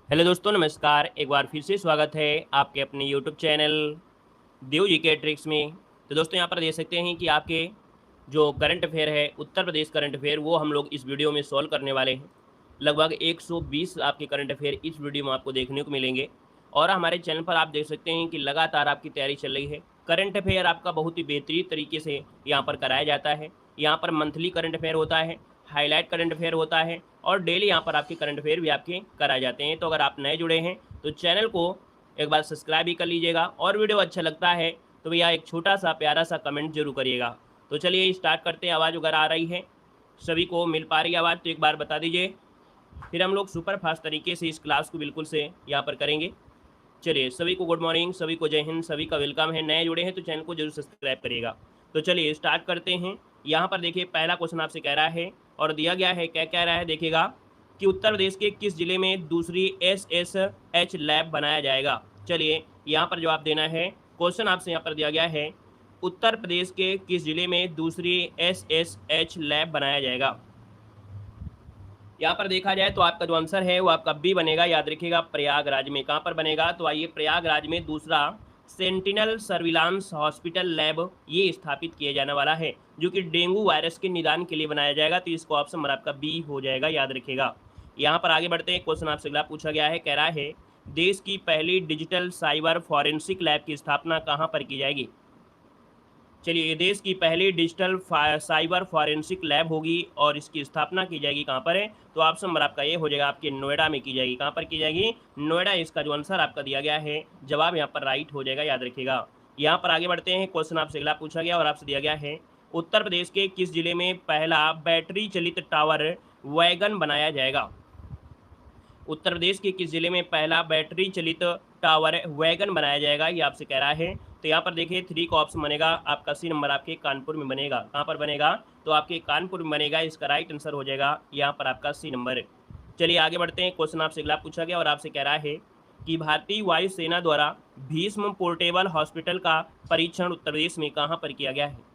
Hello दोस्तों, नमस्कार। एक बार फिर से स्वागत है आपके अपने यूट्यूब चैनल देव जी के ट्रिक्स में। तो दोस्तों, यहाँ पर देख सकते हैं कि आपके जो करंट अफेयर है, उत्तर प्रदेश करंट अफेयर, वो हम लोग इस वीडियो में सॉल्व करने वाले हैं। लगभग 120 आपके करंट अफेयर इस वीडियो में आपको देखने को मिलेंगे। और हमारे चैनल पर आप देख सकते हैं कि लगातार आपकी तैयारी चल रही है। करंट अफेयर आपका बहुत ही बेहतरीन तरीके से यहाँ पर कराया जाता है। यहाँ पर मंथली करंट अफेयर होता है, हाईलाइट करंट अफेयर होता है और डेली यहाँ पर आपके करंट अफेयर भी आपके कराए जाते हैं। तो अगर आप नए जुड़े हैं तो चैनल को एक बार सब्सक्राइब भी कर लीजिएगा, और वीडियो अच्छा लगता है तो भैया एक छोटा सा प्यारा सा कमेंट जरूर करिएगा। तो चलिए स्टार्ट करते हैं। आवाज़ वगैरह आ रही है, सभी को मिल पा रही है आवाज़ तो एक बार बता दीजिए। फिर हम लोग सुपर फास्ट तरीके से इस क्लास को बिल्कुल से यहाँ पर करेंगे। चलिए, सभी को गुड मॉर्निंग, सभी को जय हिंद, सभी का वेलकम है। नए जुड़े हैं तो चैनल को जरूर सब्सक्राइब करिएगा। तो चलिए स्टार्ट करते हैं। यहाँ पर देखिए, पहला क्वेश्चन आपसे कह रहा है और दिया गया है, क्या कह रहा है देखिएगा, कि उत्तर प्रदेश के किस जिले में दूसरी SSH लैब बनाया जाएगा। चलिए यहाँ पर जवाब देना है। क्वेश्चन आपसे यहाँ पर दिया गया है, उत्तर प्रदेश के किस जिले में दूसरी SSH लैब बनाया जाएगा। यहाँ पर देखा जाए तो आपका जो आंसर है वो आपका बी बनेगा। याद रखिएगा, प्रयागराज में। कहाँ पर बनेगा, तो आइए, प्रयागराज में दूसरा सेंटिनल सर्विलांस हॉस्पिटल लैब ये स्थापित किया जाने वाला है, जो कि डेंगू वायरस के निदान के लिए बनाया जाएगा। तो इसको ऑप्शन नंबर आपका बी हो जाएगा, याद रखिएगा। यहाँ पर आगे बढ़ते हैं। क्वेश्चन आपसे अगला पूछा गया है, कह रहा है, देश की पहली डिजिटल साइबर फॉरेंसिक लैब की स्थापना कहाँ पर की जाएगी। चलिए, देश की पहली डिजिटल साइबर फॉरेंसिक लैब होगी और इसकी स्थापना की जाएगी कहाँ पर है, तो ऑप्शन नंबर आपका ये हो जाएगा, आपके नोएडा में की जाएगी। कहाँ पर की जाएगी, नोएडा। इसका जो आंसर आपका दिया गया है, जवाब यहाँ पर राइट हो जाएगा, याद रखिएगा। यहाँ पर आगे बढ़ते हैं। क्वेश्चन आपसे अगला पूछा गया और आपसे दिया गया है, उत्तर प्रदेश के किस जिले में पहला बैटरी चलित टावर वैगन बनाया जाएगा। उत्तर प्रदेश के किस जिले में पहला बैटरी चलित टावर वैगन बनाया जाएगा, ये आपसे कह रहा है। तो यहाँ पर देखिए, 3 का ऑप्शन बनेगा आपका सी नंबर, आपके कानपुर में बनेगा। कहाँ पर बनेगा, तो आपके कानपुर में बनेगा। इसका राइट आंसर हो जाएगा यहाँ पर आपका सी नंबर। चलिए आगे बढ़ते हैं। क्वेश्चन आपसे अगला पूछा गया और आपसे कह रहा है कि भारतीय वायुसेना द्वारा भीष्म पोर्टेबल हॉस्पिटल का परीक्षण उत्तर प्रदेश में कहाँ पर किया गया है।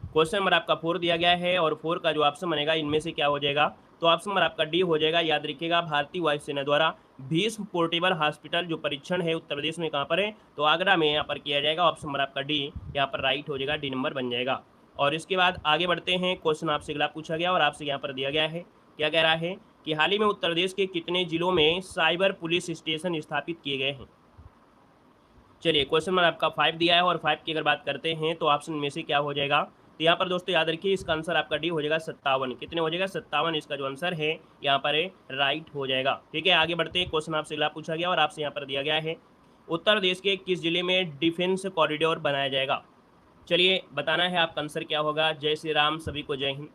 क्वेश्चन नंबर आपका 4 दिया गया है और 4 का जो ऑप्शन बनेगा इनमें से क्या हो जाएगा, तो ऑप्शन नंबर आपका डी हो जाएगा। याद रखिएगा, भारतीय वायुसेना द्वारा भीष्म पोर्टेबल हॉस्पिटल जो परीक्षण है उत्तर प्रदेश में कहाँ पर है, तो आगरा में यहाँ पर किया जाएगा। ऑप्शन नंबर आपका डी यहाँ पर राइट हो जाएगा, डी नंबर बन जाएगा। और इसके बाद आगे बढ़ते हैं। क्वेश्चन आपसे अगला पूछा गया और आपसे यहाँ पर दिया गया है, क्या कह रहा है कि हाल ही में उत्तर प्रदेश के कितने जिलों में साइबर पुलिस स्टेशन स्थापित किए गए हैं। चलिए, क्वेश्चन नंबर आपका 5 दिया है और 5 की अगर बात करते हैं तो ऑप्शन में से क्या हो जाएगा, तो यहाँ पर दोस्तों याद रखिए, इसका आंसर आपका डी हो जाएगा 57। कितने हो जाएगा, 57। इसका जो आंसर है यहाँ पर राइट हो जाएगा। ठीक है, आगे बढ़ते हैं। क्वेश्चन आपसे अगला पूछा गया और आपसे यहाँ पर दिया गया है, उत्तर प्रदेश के किस जिले में डिफेंस कॉरिडोर बनाया जाएगा। चलिए बताना है आपका आंसर क्या होगा। जय श्री राम, सभी को जय हिंद।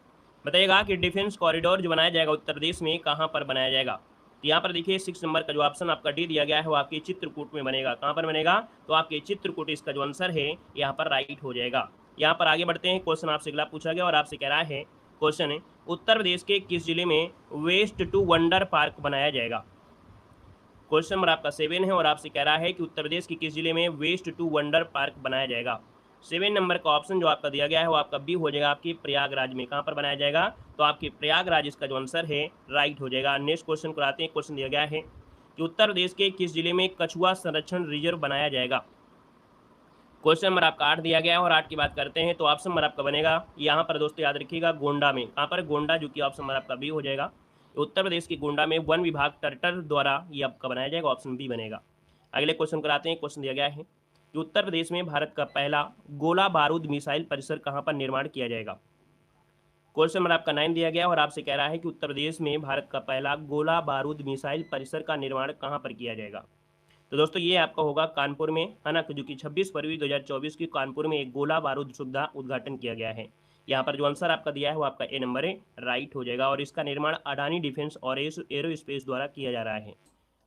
बताइएगा कि डिफेंस कॉरिडोर जो बनाया जाएगा उत्तर प्रदेश में कहाँ पर बनाया जाएगा। तो यहाँ पर देखिए, 6 नंबर का जो ऑप्शन आपका डी दिया गया है वो आपके चित्रकूट में बनेगा। कहाँ पर बनेगा, तो आपके चित्रकूट। इसका जो आंसर है यहाँ पर राइट हो जाएगा। यहाँ पर आगे बढ़ते हैं। क्वेश्चन आपसे अगला पूछा गया और आपसे कह रहा है, क्वेश्चन है, उत्तर प्रदेश के किस जिले में वेस्ट टू वंडर पार्क बनाया जाएगा। क्वेश्चन नंबर आपका 7 है और आपसे कह रहा है कि उत्तर प्रदेश के किस जिले में वेस्ट टू वंडर पार्क बनाया जाएगा। 7 नंबर का ऑप्शन जो आपका दिया गया है वो आपका बी हो जाएगा, आपके प्रयागराज में। कहाँ पर बनाया जाएगा, तो आपके प्रयागराज। इसका जो आंसर है राइट हो जाएगा। नेक्स्ट क्वेश्चन को आते हैं। क्वेश्चन दिया गया है कि उत्तर प्रदेश के किस जिले में कछुआ संरक्षण रिजर्व बनाया जाएगा। क्वेश्चन नंबर आपका 8 दिया गया है और 8 की बात करते हैं तो ऑप्शन नंबर आपका बनेगा यहाँ पर दोस्तों, याद रखिएगा, गोंडा में। कहाँ पर, गोंडा, जो कि ऑप्शन नंबर आपका बी हो जाएगा। उत्तर प्रदेश के गोंडा में वन विभाग टर्टर द्वारा ये आपका बनाया जाएगा। ऑप्शन बी बनेगा। अगले क्वेश्चन कराते हैं। क्वेश्चन दिया गया है कि उत्तर प्रदेश में भारत का पहला गोला बारूद मिसाइल परिसर कहाँ पर निर्माण किया जाएगा। क्वेश्चन नंबर आपका 9 दिया गया और आपसे कह रहा है कि उत्तर प्रदेश में भारत का पहला गोला बारूद मिसाइल परिसर का निर्माण कहाँ पर किया जाएगा। तो दोस्तों ये आपका होगा कानपुर में, है ना, जो कि 26 फरवरी 2024 की कानपुर में एक गोला बारूद सुविधा उद्घाटन किया गया है। यहाँ पर जो आंसर आपका दिया है वो आपका ए नंबर है, राइट हो जाएगा। और इसका निर्माण अडानी डिफेंस और एरोस्पेस द्वारा किया जा रहा है।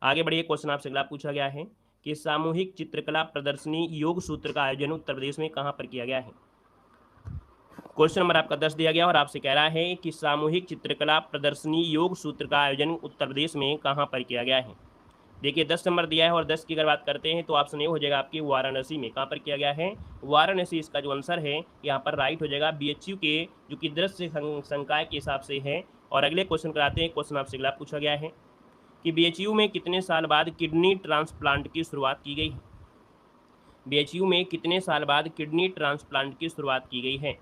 आगे बढ़िए। क्वेश्चन आपसे अगला पूछा गया है कि सामूहिक चित्रकला प्रदर्शनी योग सूत्र का आयोजन उत्तर प्रदेश में कहाँ पर किया गया है। क्वेश्चन नंबर आपका 10 दिया गया और आपसे कह रहा है कि सामूहिक चित्रकला प्रदर्शनी योग सूत्र का आयोजन उत्तर प्रदेश में कहाँ पर किया गया है। देखिए, 10 नंबर दिया है और 10 की अगर बात करते हैं तो ऑप्शन ए हो जाएगा आपकी वाराणसी में। कहाँ पर किया गया है, वाराणसी। इसका जो आंसर है यहाँ पर राइट हो जाएगा, BHU के, जो कि दृश्य संकाय के हिसाब से है। और अगले क्वेश्चन कराते हैं। क्वेश्चन आपसे अगला पूछा गया है कि बीएचयू में कितने साल बाद किडनी ट्रांसप्लांट की शुरुआत की गई है? बीएचयू में कितने साल बाद किडनी ट्रांसप्लांट की शुरुआत की गई है?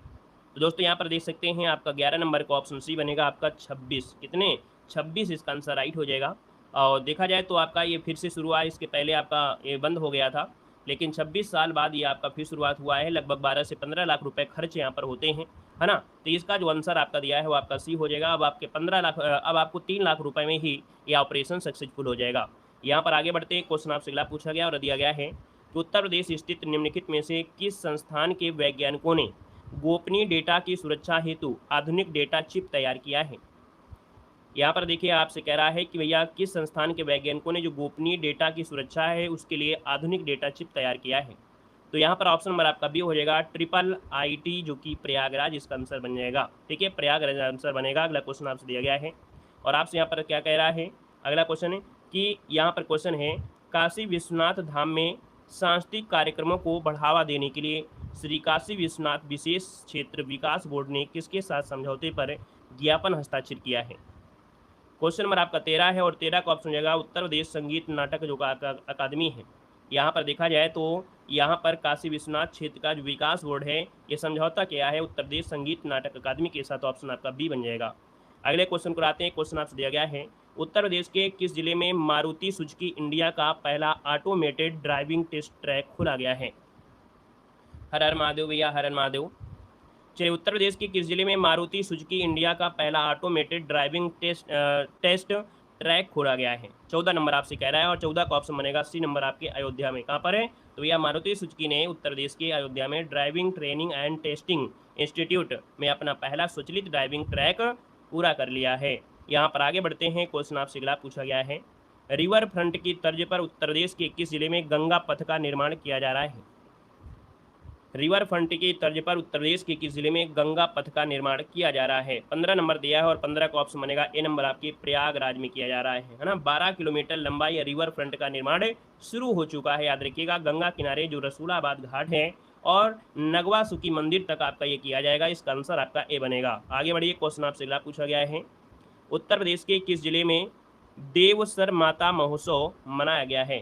तो दोस्तों यहाँ पर देख सकते हैं आपका 11 नंबर का ऑप्शन सी बनेगा आपका 26। कितने 26 इसका आंसर राइट हो जाएगा। और देखा जाए तो आपका ये फिर से शुरू हुआ है, इसके पहले आपका ये बंद हो गया था, लेकिन 26 साल बाद ये आपका फिर शुरुआत हुआ है। लगभग 12 से 15 लाख रुपए खर्च यहाँ पर होते हैं, है ना। तो इसका जो आंसर आपका दिया है वो आपका सी हो जाएगा। अब आपके 15 लाख अब आपको 3 लाख रुपए में ही ये ऑपरेशन सक्सेसफुल हो जाएगा। यहाँ पर आगे बढ़ते हैं, क्वेश्चन आपसे अगला पूछा गया और दिया गया है कि उत्तर प्रदेश स्थित निम्नलिखित में से किस संस्थान के वैज्ञानिकों ने गोपनीय डेटा की सुरक्षा हेतु आधुनिक डेटा चिप तैयार किया है? यहाँ पर देखिए आपसे कह रहा है कि भैया किस संस्थान के वैज्ञानिकों ने जो गोपनीय डेटा की सुरक्षा है उसके लिए आधुनिक डेटा चिप तैयार किया है? तो यहाँ पर ऑप्शन नंबर आपका बी हो जाएगा IIIT, जो कि प्रयागराज इसका आंसर बन जाएगा। ठीक है, प्रयागराज आंसर बनेगा। अगला क्वेश्चन आपसे दिया गया है और आपसे यहाँ पर क्या कह रहा है, अगला क्वेश्चन है कि यहाँ पर क्वेश्चन है काशी विश्वनाथ धाम में सांस्कृतिक कार्यक्रमों को बढ़ावा देने के लिए श्री काशी विश्वनाथ विशेष क्षेत्र विकास बोर्ड ने किसके साथ समझौते पर ज्ञापन हस्ताक्षर किया है? क्वेश्चन नंबर आपका 13 है और 13 का ऑप्शन हो जाएगा उत्तर प्रदेश संगीत नाटक जो अकादमी है। यहाँ पर देखा जाए तो यहाँ पर काशी विश्वनाथ क्षेत्र का जो विकास बोर्ड है ये समझौता किया है उत्तर प्रदेश संगीत नाटक अकादमी के साथ। ऑप्शन आपका बी बन जाएगा। अगले क्वेश्चन को आते हैं। क्वेश्चन आपसे दिया गया है उत्तर प्रदेश के किस जिले में मारुति सुजुकी इंडिया का पहला ऑटोमेटेड ड्राइविंग टेस्ट ट्रैक खोला गया है? हर हर महादेव भैया, हर हर महादेव। चलिए, उत्तर प्रदेश के किस जिले में मारुति सुजुकी इंडिया का पहला ऑटोमेटेड ड्राइविंग टेस्ट ट्रैक खोला गया है? 14 नंबर आपसे कह रहा है और 14 का ऑप्शन बनेगा सी नंबर आपके अयोध्या में। कहाँ पर है? तो भैया मारुति सुजुकी ने उत्तर प्रदेश के अयोध्या में driving training and testing institute में अपना पहला स्वचालित ड्राइविंग ट्रैक पूरा कर लिया है। यहाँ पर आगे बढ़ते हैं। क्वेश्चन आपसे अगला पूछा गया है रिवर फ्रंट की तर्ज पर उत्तर प्रदेश के किस जिले में गंगा पथ का निर्माण किया जा रहा है? रिवर फ्रंट की तर्ज पर उत्तर प्रदेश के किस जिले में गंगा पथ का निर्माण किया जा रहा है? 15 नंबर दिया है और 15 का ऑप्शन बनेगा ए नंबर आपके प्रयागराज में किया जा रहा है ना। 12 किलोमीटर लंबा यह रिवर फ्रंट का निर्माण शुरू हो चुका है। याद रखिएगा, गंगा किनारे जो रसूलाबाद घाट है और नगवा सुकी मंदिर तक आपका ये किया जाएगा। इसका आंसर आपका ए बनेगा। आगे बढ़िए, क्वेश्चन आपसे अगला पूछा गया है उत्तर प्रदेश के किस जिले में देवसर माता महोत्सव मनाया गया है?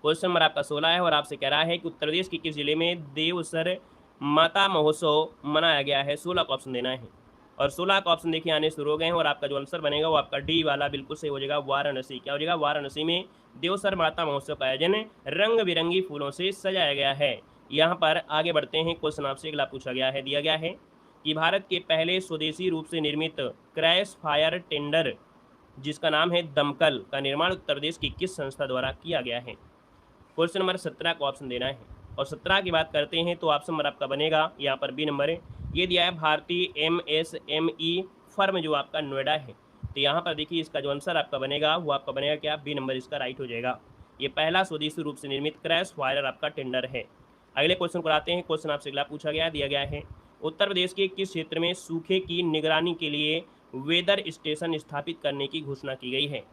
क्वेश्चन नंबर आपका 16 है और आपसे कह रहा है कि उत्तर प्रदेश के किस जिले में देवसर माता महोत्सव मनाया गया है? 16 का ऑप्शन देना है और 16 का ऑप्शन देखिए आने शुरू हो गए हैं और आपका जो आंसर बनेगा वो आपका डी वाला बिल्कुल सही हो जाएगा, वाराणसी। क्या हो जाएगा? वाराणसी में देवसर माता महोत्सव का आयोजन रंग बिरंगी फूलों से सजाया गया है। यहाँ पर आगे बढ़ते हैं। क्वेश्चन आपसे अगला पूछा गया है, दिया गया है कि भारत के पहले स्वदेशी रूप से निर्मित क्रैश फायर टेंडर जिसका नाम है दमकल का निर्माण उत्तर प्रदेश की किस संस्था द्वारा किया गया है? क्वेश्चन नंबर 17 का ऑप्शन देना है और 17 की बात करते हैं तो ऑप्शन नंबर आपका बनेगा यहाँ पर बी नंबर है। ये दिया है भारतीय MSME फर्म जो आपका नोएडा है। तो यहाँ पर देखिए इसका जो आंसर आपका बनेगा वो आपका बनेगा क्या? बी नंबर इसका राइट हो जाएगा। ये पहला स्वदेशी रूप से निर्मित क्रैश फायर आपका टेंडर है। अगले क्वेश्चन को आते हैं। क्वेश्चन आपसे अगला पूछा गया, दिया गया है उत्तर प्रदेश के किस क्षेत्र में सूखे की निगरानी के लिए वेदर स्टेशन स्थापित करने की घोषणा की गई है?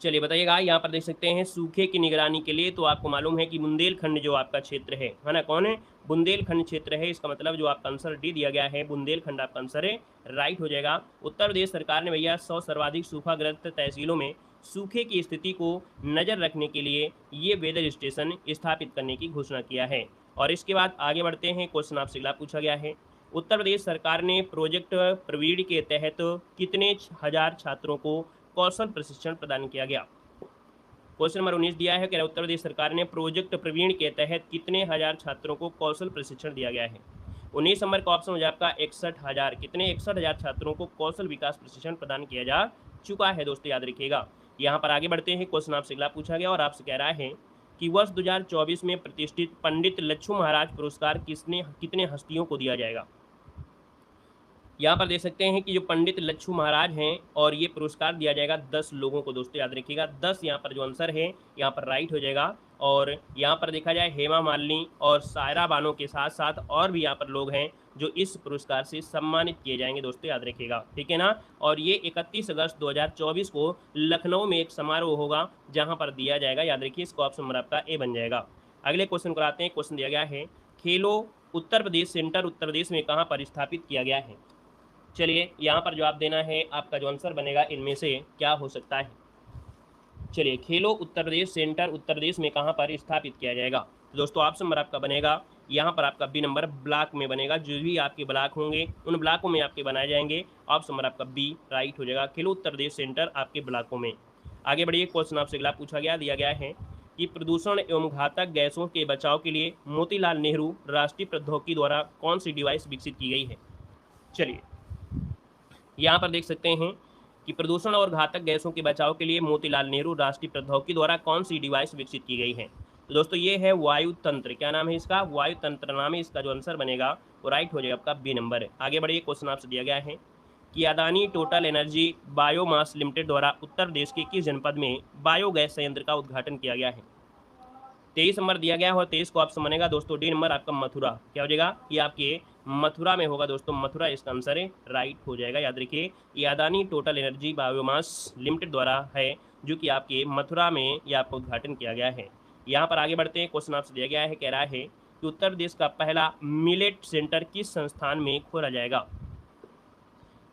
चलिए बताइएगा। यहाँ पर देख सकते हैं सूखे की निगरानी के लिए, तो आपको मालूम है कि बुंदेलखंड जो आपका क्षेत्र है ना, कौन है? बुंदेलखंड क्षेत्र है। इसका मतलब जो आपका आंसर डी दिया गया है बुंदेलखंड आपका आंसर है, राइट हो जाएगा। उत्तर प्रदेश सरकार ने भैया 100 सर्वाधिक सूखाग्रस्त तहसीलों में सूखे की स्थिति को नज़र रखने के लिए ये वेदर स्टेशन स्थापित करने की घोषणा किया है। और इसके बाद आगे बढ़ते हैं। क्वेश्चन आपसे अगला पूछा गया है उत्तर प्रदेश सरकार ने प्रोजेक्ट प्रवीण के तहत कितने हजार छात्रों को कौशल प्रशिक्षण प्रदान किया गया? क्वेश्चन नंबर 19 दिया है कि उत्तर प्रदेश सरकार ने प्रोजेक्ट प्रवीण के तहत कितने हजार छात्रों को कौशल प्रशिक्षण दिया गया है? 19 नंबर का ऑप्शन हो जाए आपका 61,000। कितने? 61,000 छात्रों को कौशल विकास प्रशिक्षण प्रदान किया जा चुका है। दोस्तों याद रखिएगा। यहाँ पर आगे बढ़ते हैं। क्वेश्चन आपसे अगला पूछा गया और आपसे कह रहा है कि वर्ष 2024 में प्रतिष्ठित पंडित लच्छू महाराज पुरस्कार कितने हस्तियों को दिया जाएगा? यहाँ पर देख सकते हैं कि जो पंडित लच्छू महाराज हैं और ये पुरस्कार दिया जाएगा 10 लोगों को। दोस्तों याद रखिएगा 10 यहाँ पर जो आंसर है यहाँ पर राइट हो जाएगा। और यहाँ पर देखा जाए हेमा मालिनी और सायरा बानो के साथ साथ और भी यहाँ पर लोग हैं जो इस पुरस्कार से सम्मानित किए जाएंगे। दोस्तों याद रखिएगा, ठीक है ना। और ये 31 अगस्त 2024 को लखनऊ में एक समारोह होगा जहाँ पर दिया जाएगा। याद रखिए, इसका ऑप्शन नंबर आपका ए बन जाएगा। अगले क्वेश्चन को आते हैं। क्वेश्चन दिया गया है खेलो उत्तर प्रदेश सेंटर उत्तर प्रदेश में कहाँ पर स्थापित किया गया है? चलिए यहाँ पर जवाब देना है, आपका जो आंसर बनेगा इनमें से क्या हो सकता है। चलिए, खेलो उत्तर प्रदेश सेंटर उत्तर प्रदेश में कहाँ पर स्थापित किया जाएगा। तो दोस्तों ऑप्शन नंबर आपका बनेगा यहाँ पर आपका बी नंबर ब्लॉक में बनेगा। जो भी आपके ब्लॉक होंगे उन ब्लॉकों में आपके बनाए जाएंगे। ऑप्शन नंबर आपका बी राइट हो जाएगा, खेलो उत्तर प्रदेश सेंटर आपके ब्लॉकों में। आगे बढ़िए, क्वेश्चन आपसे अगला पूछा गया, दिया गया है कि प्रदूषण एवं घातक गैसों के बचाव के लिए मोतीलाल नेहरू राष्ट्रीय प्रौद्योगिकी द्वारा कौन सी डिवाइस विकसित की गई है। चलिए, यहाँ पर देख सकते हैं कि प्रदूषण और घातक गैसों के बचाव के लिए मोतीलाल नेहरू राष्ट्रीय प्रौद्योगिकी द्वारा कौन सी डिवाइस विकसित की गई है। तो दोस्तों ये है वायु तंत्र। क्या नाम है इसका? वायु तंत्र नाम है इसका। जो आंसर बनेगा वो राइट हो जाएगा, आपका बी नंबर है। आगे बढ़िए, क्वेश्चन आपसे दिया गया है कि Adani total energy biomass limited द्वारा उत्तर प्रदेश के किस जनपद में बायोगैस संयंत्र का उद्घाटन किया गया है। 23 नंबर दिया गया है और 23 को ऑप्शन बनेगा दोस्तों डी नंबर आपका मथुरा। क्या हो जाएगा? ये आपके मथुरा में होगा दोस्तों, मथुरा इसका आंसर है, राइट हो जाएगा। याद रखिए, ये Adani total energy biomass limited द्वारा है, जो कि आपके मथुरा में ये आपका उद्घाटन किया गया है। यहाँ पर आगे बढ़ते हैं, क्वेश्चन आपसे दिया गया है, कह रहा है कि उत्तर प्रदेश का पहला मिलेट सेंटर किस संस्थान में खोला जाएगा।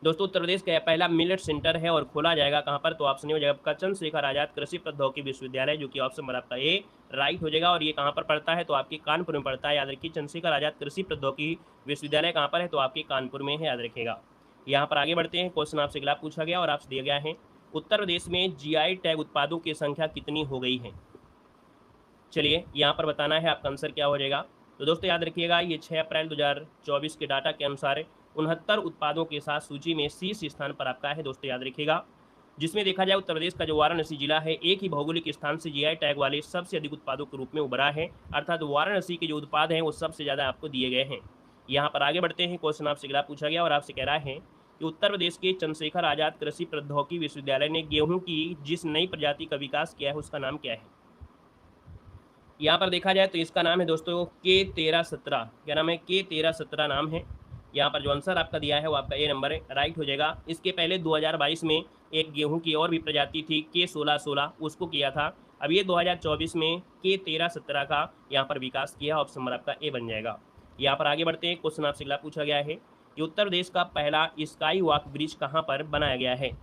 दोस्तों उत्तर प्रदेश का पहला मिलेट सेंटर है और खोला जाएगा कहाँ पर? तो ऑप्शन हो जाएगा आपका चंद्रशेखर आजाद कृषि प्रौद्योगिकी विश्वविद्यालय, जो कि ऑप्शन नंबर आपका ए राइट हो जाएगा। और ये कहाँ पर पड़ता है? तो आपके कानपुर में पड़ता है। याद रखिए, चंद्रशेखर आजाद कृषि प्रौद्योगिकी विश्वविद्यालय कहाँ पर है? तो आपके कानपुर में है, याद रखिएगा। यहाँ पर आगे बढ़ते हैं, क्वेश्चन आपसे अगला पूछा गया और आपसे दिया गया है, उत्तर प्रदेश में जीआई टैग उत्पादों की संख्या कितनी हो गई है। चलिए, यहाँ पर बताना है आपका आंसर क्या हो जाएगा। तो दोस्तों याद रखिएगा, ये 6 अप्रैल 2024 के डाटा के अनुसार 69 उत्पादों के साथ सूची में शीर्ष स्थान पर आपका है दोस्तों, याद रखिएगा। जिसमें देखा जाए उत्तर प्रदेश का जो वाराणसी जिला है, एक ही भौगोलिक स्थान से जीआई टैग वाले सबसे अधिक उत्पादों के रूप में उभरा है। अर्थात वाराणसी के जो उत्पाद हैं वो सबसे ज़्यादा आपको दिए गए हैं। यहाँ पर आगे बढ़ते हैं, क्वेश्चन आपसे अगला पूछा गया और आपसे कह रहा है कि उत्तर प्रदेश के चंद्रशेखर आजाद कृषि प्रौद्योगिकी विश्वविद्यालय ने गेहूँ की जिस नई प्रजाति का विकास किया है उसका नाम क्या है। यहाँ पर देखा जाए तो इसका नाम है दोस्तों K1317। क्या नाम है? K1317 नाम है। यहाँ पर जो आंसर आपका दिया है वो आपका ए नंबर है, राइट हो जाएगा। इसके पहले 2022 में एक गेहूं की और भी प्रजाति थी K1616, उसको किया था। अब ये 2024 में K1317 का यहाँ पर विकास किया, ऑप्शन नंबर आपका ए बन जाएगा। यहाँ पर आगे बढ़ते हैं, क्वेश्चन आपसे अगला पूछा गया है कि उत्तर प्रदेश का पहला स्काई वॉक ब्रिज कहाँ पर बनाया गया है।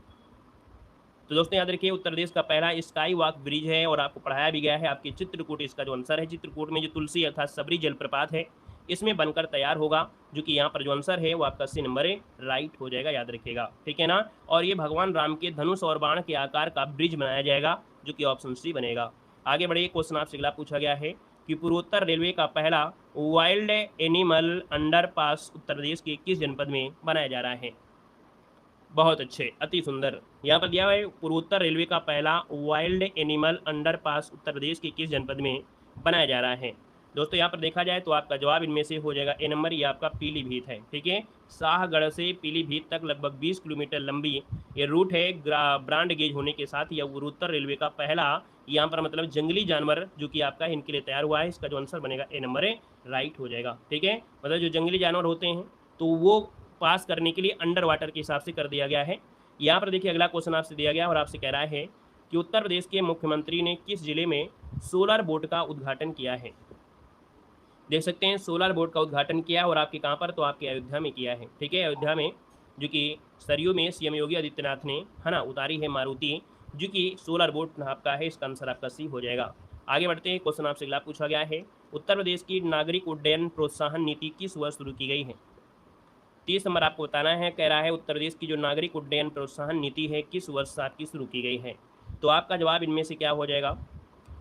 तो दोस्तों याद रखिए, उत्तर प्रदेश का पहला स्काई वॉक ब्रिज है और आपको पढ़ाया भी गया है आपके चित्रकूट। इसका जो आंसर है, चित्रकूट में जो तुलसी अर्थात सबरी जलप्रपात है, इसमें बनकर तैयार होगा, जो कि यहाँ पर जो आंसर है वो आपका सी नंबर है, राइट हो जाएगा, याद रखिएगा, ठीक है ना। और ये भगवान राम के धनुष और बाण के आकार का ब्रिज बनाया जाएगा, जो कि ऑप्शन सी बनेगा। आगे बढ़िए, क्वेश्चन आपसे अगला पूछा गया है कि पूर्वोत्तर रेलवे का पहला wild animal underpass Uttar Pradesh के किस जनपद में बनाया जा रहा है। बहुत अच्छे, अति सुंदर। यहाँ पर दिया हुआ है पूर्वोत्तर रेलवे का पहला wild animal underpass Uttar Pradesh के किस जनपद में बनाया जा रहा है। दोस्तों यहाँ पर देखा जाए तो आपका जवाब इनमें से हो जाएगा ए नंबर, ये आपका पीलीभीत है, ठीक है। शाहगढ़ से पीलीभीत तक लगभग 20 किलोमीटर लंबी ये रूट है। ब्रांड गेज होने के साथ यह पूर्वोत्तर रेलवे का पहला यहाँ पर मतलब जंगली जानवर जो कि आपका इनके लिए तैयार हुआ है। इसका जो आंसर बनेगा ए नंबर है, राइट हो जाएगा, ठीक है। मतलब जो जंगली जानवर होते हैं तो वो पास करने के लिए अंडर वाटर के हिसाब से कर दिया गया है। यहाँ पर देखिए, अगला क्वेश्चन आपसे दिया गया और आपसे कह रहा है कि उत्तर प्रदेश के मुख्यमंत्री ने किस जिले में सोलर बोट का उद्घाटन किया है। देख सकते हैं सोलर बोट का उद्घाटन किया और आपके कहाँ पर? तो आपके अयोध्या में किया है, ठीक है। अयोध्या में, जो कि सरयू में सीएम योगी आदित्यनाथ ने है ना उतारी है मारुति, जो कि सोलर बोट आपका है। इसका आंसर आपका सी हो जाएगा। आगे बढ़ते हैं, क्वेश्चन आपसे अगला पूछा गया है, उत्तर प्रदेश की नागरिक उड्डयन प्रोत्साहन नीति किस वर्ष शुरू की गई है। 30 नंबर आपको बताना है, कह रहा है उत्तर प्रदेश की जो नागरिक उड्डयन प्रोत्साहन नीति है किस वर्ष आपकी शुरू की गई है। तो आपका जवाब इनमें से क्या हो जाएगा।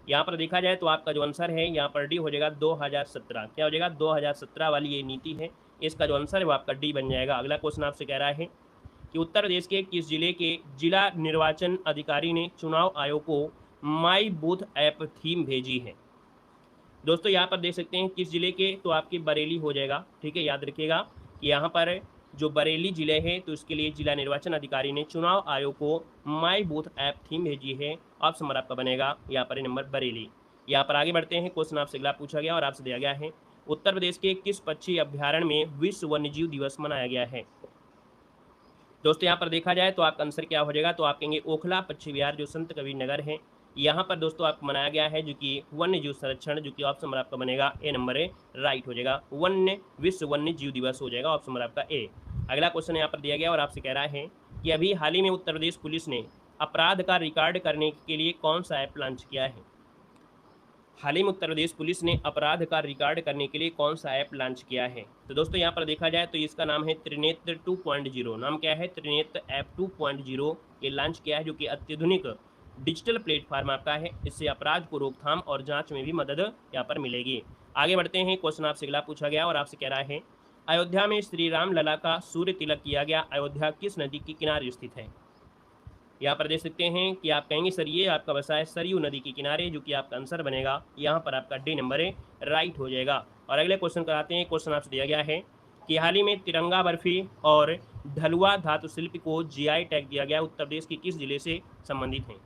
यहाँ पर देखा जाए तो आपका जो आंसर है यहाँ पर डी हो जाएगा 2017। क्या हो जाएगा? 2017 वाली ये नीति है, इसका जो आंसर है वो आपका डी बन जाएगा। अगला क्वेश्चन आपसे कह रहा है कि उत्तर प्रदेश के किस जिले के जिला निर्वाचन अधिकारी ने चुनाव आयोग को माई बूथ ऐप थीम भेजी है। दोस्तों यहाँ पर देख सकते हैं किस जिले के, तो आपके बरेली हो जाएगा, ठीक है। याद रखिएगा यहाँ पर जो बरेली जिले है तो इसके लिए जिला निर्वाचन अधिकारी ने चुनाव आयोग को माई बूथ ऐप थीम भेजी है। ऑप्शन नंबर आपका बनेगा यहाँ पर नंबर बरेली। यहाँ पर आगे बढ़ते हैं, क्वेश्चन आपसे अगला पूछा गया और आपसे दिया गया है उत्तर प्रदेश के किस पक्षी अभ्यारण्य में विश्व वन्यजीव दिवस मनाया गया है। दोस्तों यहाँ पर देखा जाए तो आपका आंसर क्या हो जाएगा, तो आप कहेंगे ओखला पक्षी विहार जो संत कबीर नगर है, यहाँ पर दोस्तों आपको मनाया गया है, जो कि वन्य जीव संरक्षण, जो कि ऑप्शन नंबर आपका बनेगा ए नंबर है, राइट हो जाएगा। विश्व वन्य जीव दिवस हो जाएगा, ऑप्शन नंबर आपका ए। अगला क्वेश्चन यहाँ पर दिया गया और आपसे कह रहा है कि अभी हाल ही में उत्तर प्रदेश पुलिस ने अपराध का रिकॉर्ड करने के लिए कौन सा ऐप लॉन्च किया है। हाल ही में उत्तर प्रदेश पुलिस ने अपराध का रिकॉर्ड करने के लिए कौन सा ऐप लॉन्च किया है। तो दोस्तों यहाँ पर देखा जाए तो इसका नाम है त्रिनेत्र 2.0। नाम क्या है? त्रिनेत्र ऐप 2.0 ये लॉन्च किया है, जो कि अत्याधुनिक डिजिटल प्लेटफॉर्म आपका है। इससे अपराध को रोकथाम और जांच में भी मदद यहाँ पर मिलेगी। आगे बढ़ते हैं। क्वेश्चन आपसे अगला पूछा गया और आपसे कह रहा है अयोध्या में श्री राम लला का सूर्य तिलक किया गया अयोध्या किस नदी के किनारे स्थित है। यहाँ पर देख सकते हैं कि आप कहेंगे सर ये आपका बसा है सरयू नदी के किनारे, जो कि आपका आंसर बनेगा यहाँ पर आपका डी नंबर है राइट हो जाएगा। और अगले क्वेश्चन कराते हैं। क्वेश्चन आपसे दिया गया है कि हाल ही में तिरंगा बर्फी और ढलुआ धातु शिल्प को जीआई टैग दिया गया, उत्तर प्रदेश के किस जिले से संबंधित हैं।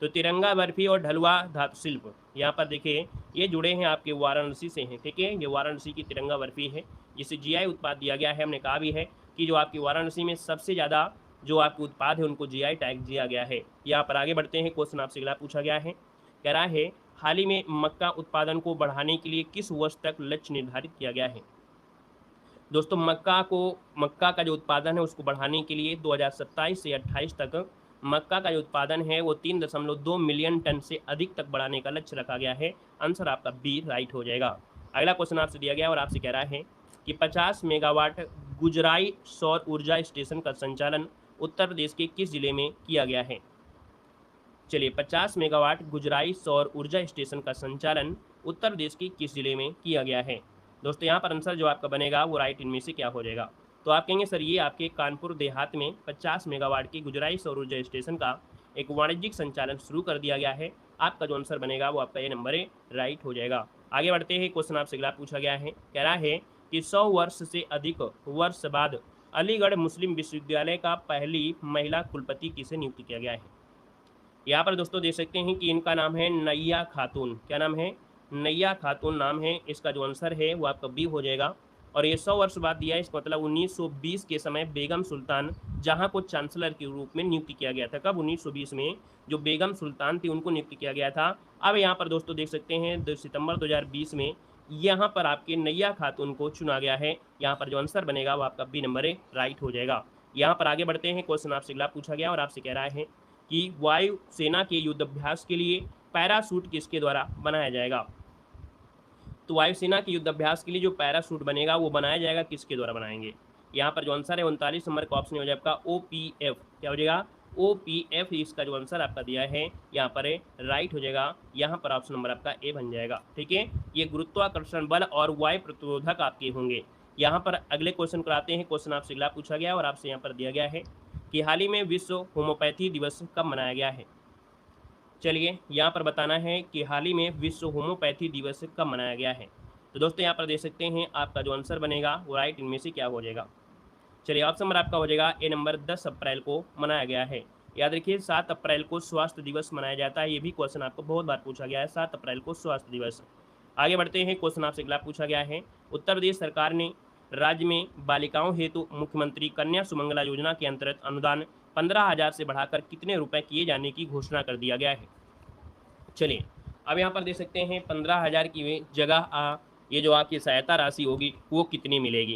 तो तिरंगा बर्फी और ढलुआ धातु शिल्प यहाँ पर देखिए ये जुड़े हैं आपके वाराणसी से हैं, ठीक है। ये वाराणसी की तिरंगा बर्फी है जिसे जीआई उत्पाद दिया गया है। हमने कहा भी है कि जो आपकी वाराणसी में सबसे ज़्यादा जो आपके उत्पाद है उनको जीआई टैग दिया गया है। यहाँ पर आगे बढ़ते हैं। क्वेश्चन आपसे अगला पूछा गया है, कह रहा है हाल ही में मक्का उत्पादन को बढ़ाने के लिए किस वर्ष तक लक्ष्य निर्धारित किया गया है। दोस्तों मक्का का जो उत्पादन है उसको बढ़ाने के लिए 2027 से 28 तक मक्का का जो उत्पादन है वो 3.2 मिलियन टन से अधिक तक बढ़ाने का लक्ष्य रखा गया है। आंसर आपका बी राइट हो जाएगा। अगला क्वेश्चन आपसे दिया गया और आपसे कह रहा है कि 50 मेगावाट गुजराई सौर ऊर्जा स्टेशन का संचालन उत्तर प्रदेश के किस जिले में किया गया है। चलिए 50 मेगावाट गुजराई सौर ऊर्जा स्टेशन का संचालन उत्तर प्रदेश के किस जिले में किया गया है। दोस्तों यहाँ पर आंसर जो आपका बनेगा वो राइट इनमें से क्या हो जाएगा। तो आप कहेंगे सर ये आपके कानपुर देहात में 50 मेगावाट की गुजराई सौर ऊर्जा स्टेशन का एक वाणिज्यिक संचालन शुरू कर दिया गया है। आपका जो आंसर बनेगा वो आपका ये नंबर है राइट हो जाएगा। आगे बढ़ते हैं। क्वेश्चन आपसे अगला पूछा गया है, कह रहा है कि 100 वर्ष से अधिक वर्ष बाद अलीगढ़ मुस्लिम विश्वविद्यालय का पहली महिला कुलपति किसे नियुक्त किया गया है। यहाँ पर दोस्तों देख सकते हैं कि इनका नाम है नैया खातून। क्या नाम है? नैया खातून नाम है। इसका जो आंसर है वो आपका बी हो जाएगा। और ये 100 वर्ष बाद दिया है, इसका मतलब 1920 के समय बेगम सुल्तान जहां को चांसलर के रूप में नियुक्त किया गया था। कब? 1920 में जो बेगम सुल्तान थी उनको नियुक्त किया गया था। अब यहाँ पर दोस्तों देख सकते हैं 2 सितंबर 2020 में यहाँ पर आपके नैया खातून को चुना गया है। यहाँ पर जो आंसर बनेगा वो आपका बी नंबर है राइट हो जाएगा। यहाँ पर आगे बढ़ते हैं। क्वेश्चन आपसे अगला पूछा गया और आपसे कह रहा है कि वायु सेना के युद्धाभ्यास के लिए पैराशूट किसके द्वारा बनाया जाएगा। तो वायुसेना के युद्धाभ्यास के लिए जो पैराशूट बनेगा वो बनाया जाएगा किसके द्वारा बनाएंगे। यहाँ पर जो आंसर है 39 नंबर का ऑप्शन हो जाएगा आपका OPF। क्या हो जाएगा? OPF इसका जो आंसर आपका दिया है यहाँ पर राइट हो जाएगा। यहाँ पर ऑप्शन नंबर आपका ए बन जाएगा, ठीक है। ये गुरुत्वाकर्षण बल और वायु प्रतिरोधक आपके होंगे। यहाँ पर अगले क्वेश्चन कराते हैं। क्वेश्चन आपसे अगला पूछा गया और आपसे यहाँ पर दिया गया है कि हाल ही में विश्व होम्योपैथी दिवस कब मनाया गया है। चलिए यहाँ पर बताना है कि हाल ही में विश्व होम्योपैथी दिवस कब मनाया गया है। तो दोस्तों यहाँ पर देख सकते हैं आपका जो आंसर बनेगा वो राइट इनमें से क्या हो जाएगा। चलिए ऑप्शन नंबर आपका हो जाएगा ए नंबर 10 अप्रैल को मनाया गया है। याद रखिए 7 अप्रैल को स्वास्थ्य दिवस मनाया जाता है। ये भी क्वेश्चन आपको बहुत बार पूछा गया है, 7 अप्रैल को स्वास्थ्य दिवस। आगे बढ़ते हैं। क्वेश्चन आपसे अगला पूछा गया है, उत्तर प्रदेश सरकार ने राज्य में बालिकाओं हेतु मुख्यमंत्री कन्या सुमंगला योजना के अंतर्गत अनुदान 15,000 से बढ़ाकर कितने रुपए किए जाने की घोषणा कर दिया गया है। चलिए अब यहाँ पर देख सकते हैं 15,000 की जगह ये जो आपकी सहायता राशि होगी वो कितनी मिलेगी।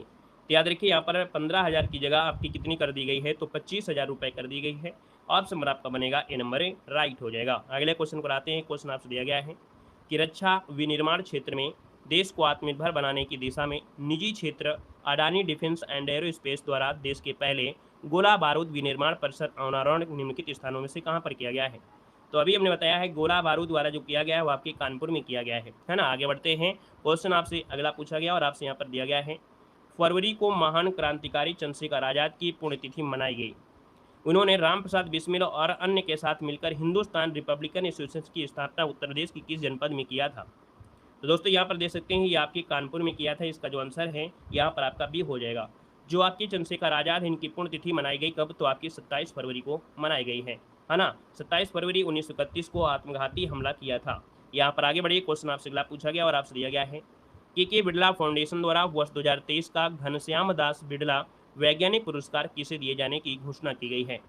तो याद रखिए यहाँ पर 15,000 की जगह आपकी कितनी कर दी गई है, तो 25,000 रुपये कर दी गई है। ऑप्शन नंबर आपका बनेगा ए नंबर राइट हो जाएगा। अगले क्वेश्चन को आते हैं। क्वेश्चन आपसे दिया गया है कि रक्षा विनिर्माण क्षेत्र में देश को आत्मनिर्भर बनाने की दिशा में निजी क्षेत्र अडानी डिफेंस एंड एरोस्पेस द्वारा देश के पहले गोला बारूद विनिर्माण परिसर अनावरण निम्नलिखित स्थानों में से कहाँ पर किया गया है। तो अभी हमने बताया है गोला बारूद द्वारा जो किया गया है वो आपके कानपुर में किया गया है ना। आगे बढ़ते हैं। क्वेश्चन आपसे अगला पूछा गया और आपसे यहाँ पर दिया गया है, फरवरी को महान क्रांतिकारी चंद्रशेखर आज़ाद की पुण्यतिथि मनाई गई। उन्होंने राम प्रसाद बिस्मिल और अन्य के साथ मिलकर हिंदुस्तान रिपब्लिकन एसोसिएशन की स्थापना उत्तर प्रदेश की किस जनपद में किया था। तो दोस्तों यहाँ पर देख सकते हैं ये आपके कानपुर में किया था। इसका जो आंसर है यहाँ पर आपका बी हो जाएगा। जो आपके चंद्रशेखर आज़ाद इनकी पुण्यतिथि मनाई गई कब, तो आपकी 27 फरवरी को मनाई गई है ना। 27 फरवरी 1931 को आत्मघाती हमला किया था। यहाँ पर आगे बढ़िए। क्वेश्चन आपसे अगला पूछा गया और आपसे दिया गया है के बिड़ला फाउंडेशन द्वारा वर्ष 2023 का घनश्याम दास बिड़ला वैज्ञानिक पुरस्कार किसे दिए जाने की घोषणा की गई है।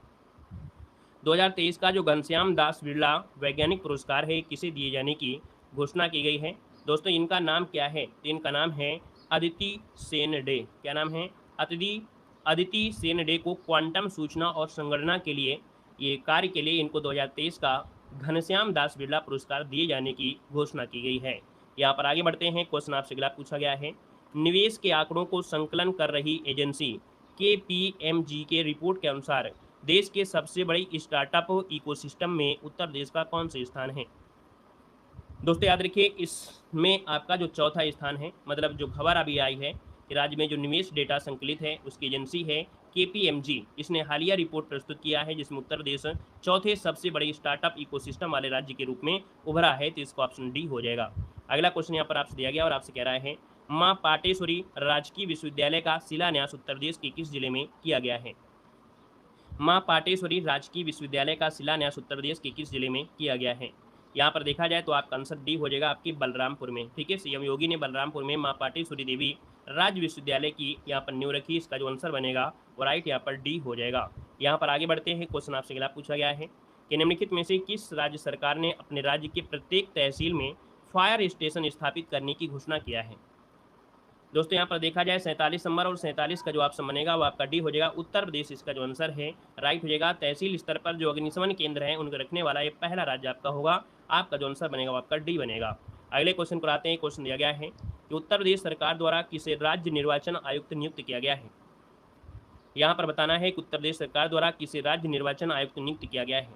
2023 का जो घनश्याम दास बिड़ला वैज्ञानिक पुरस्कार है किसे दिए जाने की घोषणा की गई है। दोस्तों इनका नाम क्या है, तो इनका नाम है अदिति सेन डे। क्या नाम है? अदिति अदिति सेन डे को क्वांटम सूचना और संगणना के लिए ये कार्य के लिए इनको 2023 का घनश्याम दास बिरला पुरस्कार दिए जाने की घोषणा की गई है। यहाँ पर आगे बढ़ते हैं, क्वेश्चन आपसे अगला पूछा गया है। निवेश के आंकड़ों को संकलन कर रही एजेंसी KPMG के रिपोर्ट के अनुसार देश के सबसे बड़ी स्टार्टअप इकोसिस्टम में उत्तर प्रदेश का कौन सा स्थान है? दोस्तों याद रखिए, इसमें आपका जो चौथा स्थान है, मतलब जो खबर अभी आई है कि राज्य में जो निवेश डेटा संकलित है उसकी एजेंसी है KPMG। इसने हालिया रिपोर्ट प्रस्तुत किया है जिसमें उत्तर प्रदेश चौथे सबसे बड़े स्टार्टअप इकोसिस्टम वाले राज्य के रूप में उभरा है, तो इसका ऑप्शन डी हो जाएगा। अगला क्वेश्चन यहाँ पर आपसे दिया गया और आपसे कह रहा है, माँ पाटेश्वरी राजकीय विश्वविद्यालय का शिलान्यास उत्तर प्रदेश के किस जिले में किया गया है? माँ पाटेश्वरी राजकीय विश्वविद्यालय का शिलान्यास उत्तर प्रदेश के किस जिले में किया गया है? यहाँ पर देखा जाए तो आपका आंसर डी हो जाएगा, आपकी बलरामपुर में। ठीक है, सीएम योगी ने बलरामपुर में माँ पाटेश्वरी देवी राज्य विश्वविद्यालय की यहाँ पर नींव रखी। इसका जो आंसर बनेगा वो राइट यहाँ पर डी हो जाएगा। यहाँ पर आगे बढ़ते हैं, क्वेश्चन आपसे अगला पूछा गया है कि निम्नलिखित में से किस राज्य सरकार ने अपने राज्य के प्रत्येक तहसील में फायर स्टेशन स्थापित करने की घोषणा किया है? दोस्तों यहाँ पर देखा जाए 47 नंबर और 47 का जो ऑप्शन बनेगा वो आपका डी हो जाएगा, उत्तर प्रदेश इसका जो आंसर है राइट हो जाएगा। तहसील स्तर पर जो अग्निशमन केंद्र है उनको रखने वाला ये पहला राज्य आपका होगा, आपका जो आंसर बनेगा वो आपका डी बनेगा। अगले क्वेश्चन पर आते हैं। क्वेश्चन दिया गया है कि उत्तर प्रदेश सरकार द्वारा किसे राज्य निर्वाचन आयुक्त नियुक्त किया गया है? यहाँ पर बताना है कि उत्तर प्रदेश सरकार द्वारा किसे राज्य निर्वाचन आयुक्त नियुक्त किया गया है।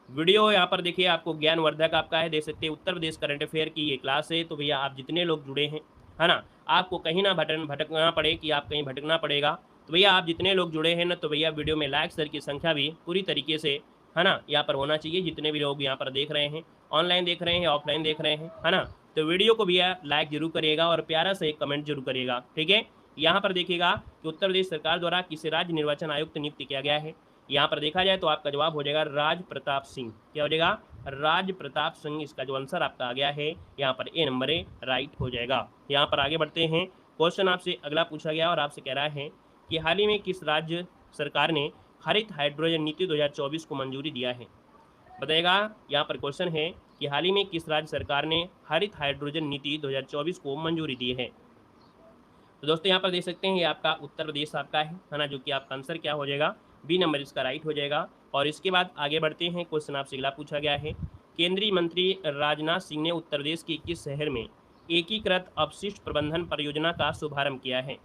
वीडियो यहाँ पर देखिए, आपको ज्ञानवर्धक आपका है, देख सकते हैं उत्तर प्रदेश करंट अफेयर की ये क्लास है। तो भैया आप जितने लोग जुड़े हैं, है ना, आपको कहीं ना भटकना पड़े कि आप कहीं भटकना पड़ेगा, तो भैया आप जितने लोग जुड़े हैं ना, तो भैया वीडियो में लाइक सर की संख्या भी पूरी तरीके से, है ना, यहाँ पर होना चाहिए। जितने भी लोग यहाँ पर देख रहे हैं, ऑनलाइन देख रहे हैं, ऑफलाइन देख रहे हैं, है ना, तो वीडियो को भैया लाइक जरूर करिएगा और प्यारा सा एक कमेंट जरूर करिएगा। ठीक है, यहाँ पर देखिएगा कि उत्तर प्रदेश सरकार द्वारा किसे राज्य निर्वाचन आयुक्त नियुक्त किया गया है। यहाँ पर देखा जाए तो आपका जवाब हो जाएगा राज प्रताप सिंह। क्या हो जाएगा? राज प्रताप सिंह। इसका जो आंसर आपका आ गया है यहाँ पर ए नंबर ए राइट हो जाएगा। यहाँ पर आगे बढ़ते हैं, क्वेश्चन आपसे अगला पूछा गया और आपसे कह रहा है कि हाल ही में किस राज्य सरकार ने हरित हाइड्रोजन नीति 2024 को मंजूरी दिया है? बताएगा। यहाँ पर क्वेश्चन है कि हाल ही में किस राज्य सरकार ने हरित हाइड्रोजन नीति 2024 को मंजूरी दी है? तो दोस्तों यहाँ पर देख सकते हैं ये आपका उत्तर प्रदेश आपका है ना, जो कि आपका आंसर क्या हो जाएगा? बी नंबर इसका राइट हो जाएगा। और इसके बाद आगे बढ़ते हैं, क्वेश्चन आपसे अगला पूछा गया है, केंद्रीय मंत्री राजनाथ सिंह ने उत्तर प्रदेश के किस शहर में एकीकृत अपशिष्ट प्रबंधन परियोजना का शुभारंभ किया है?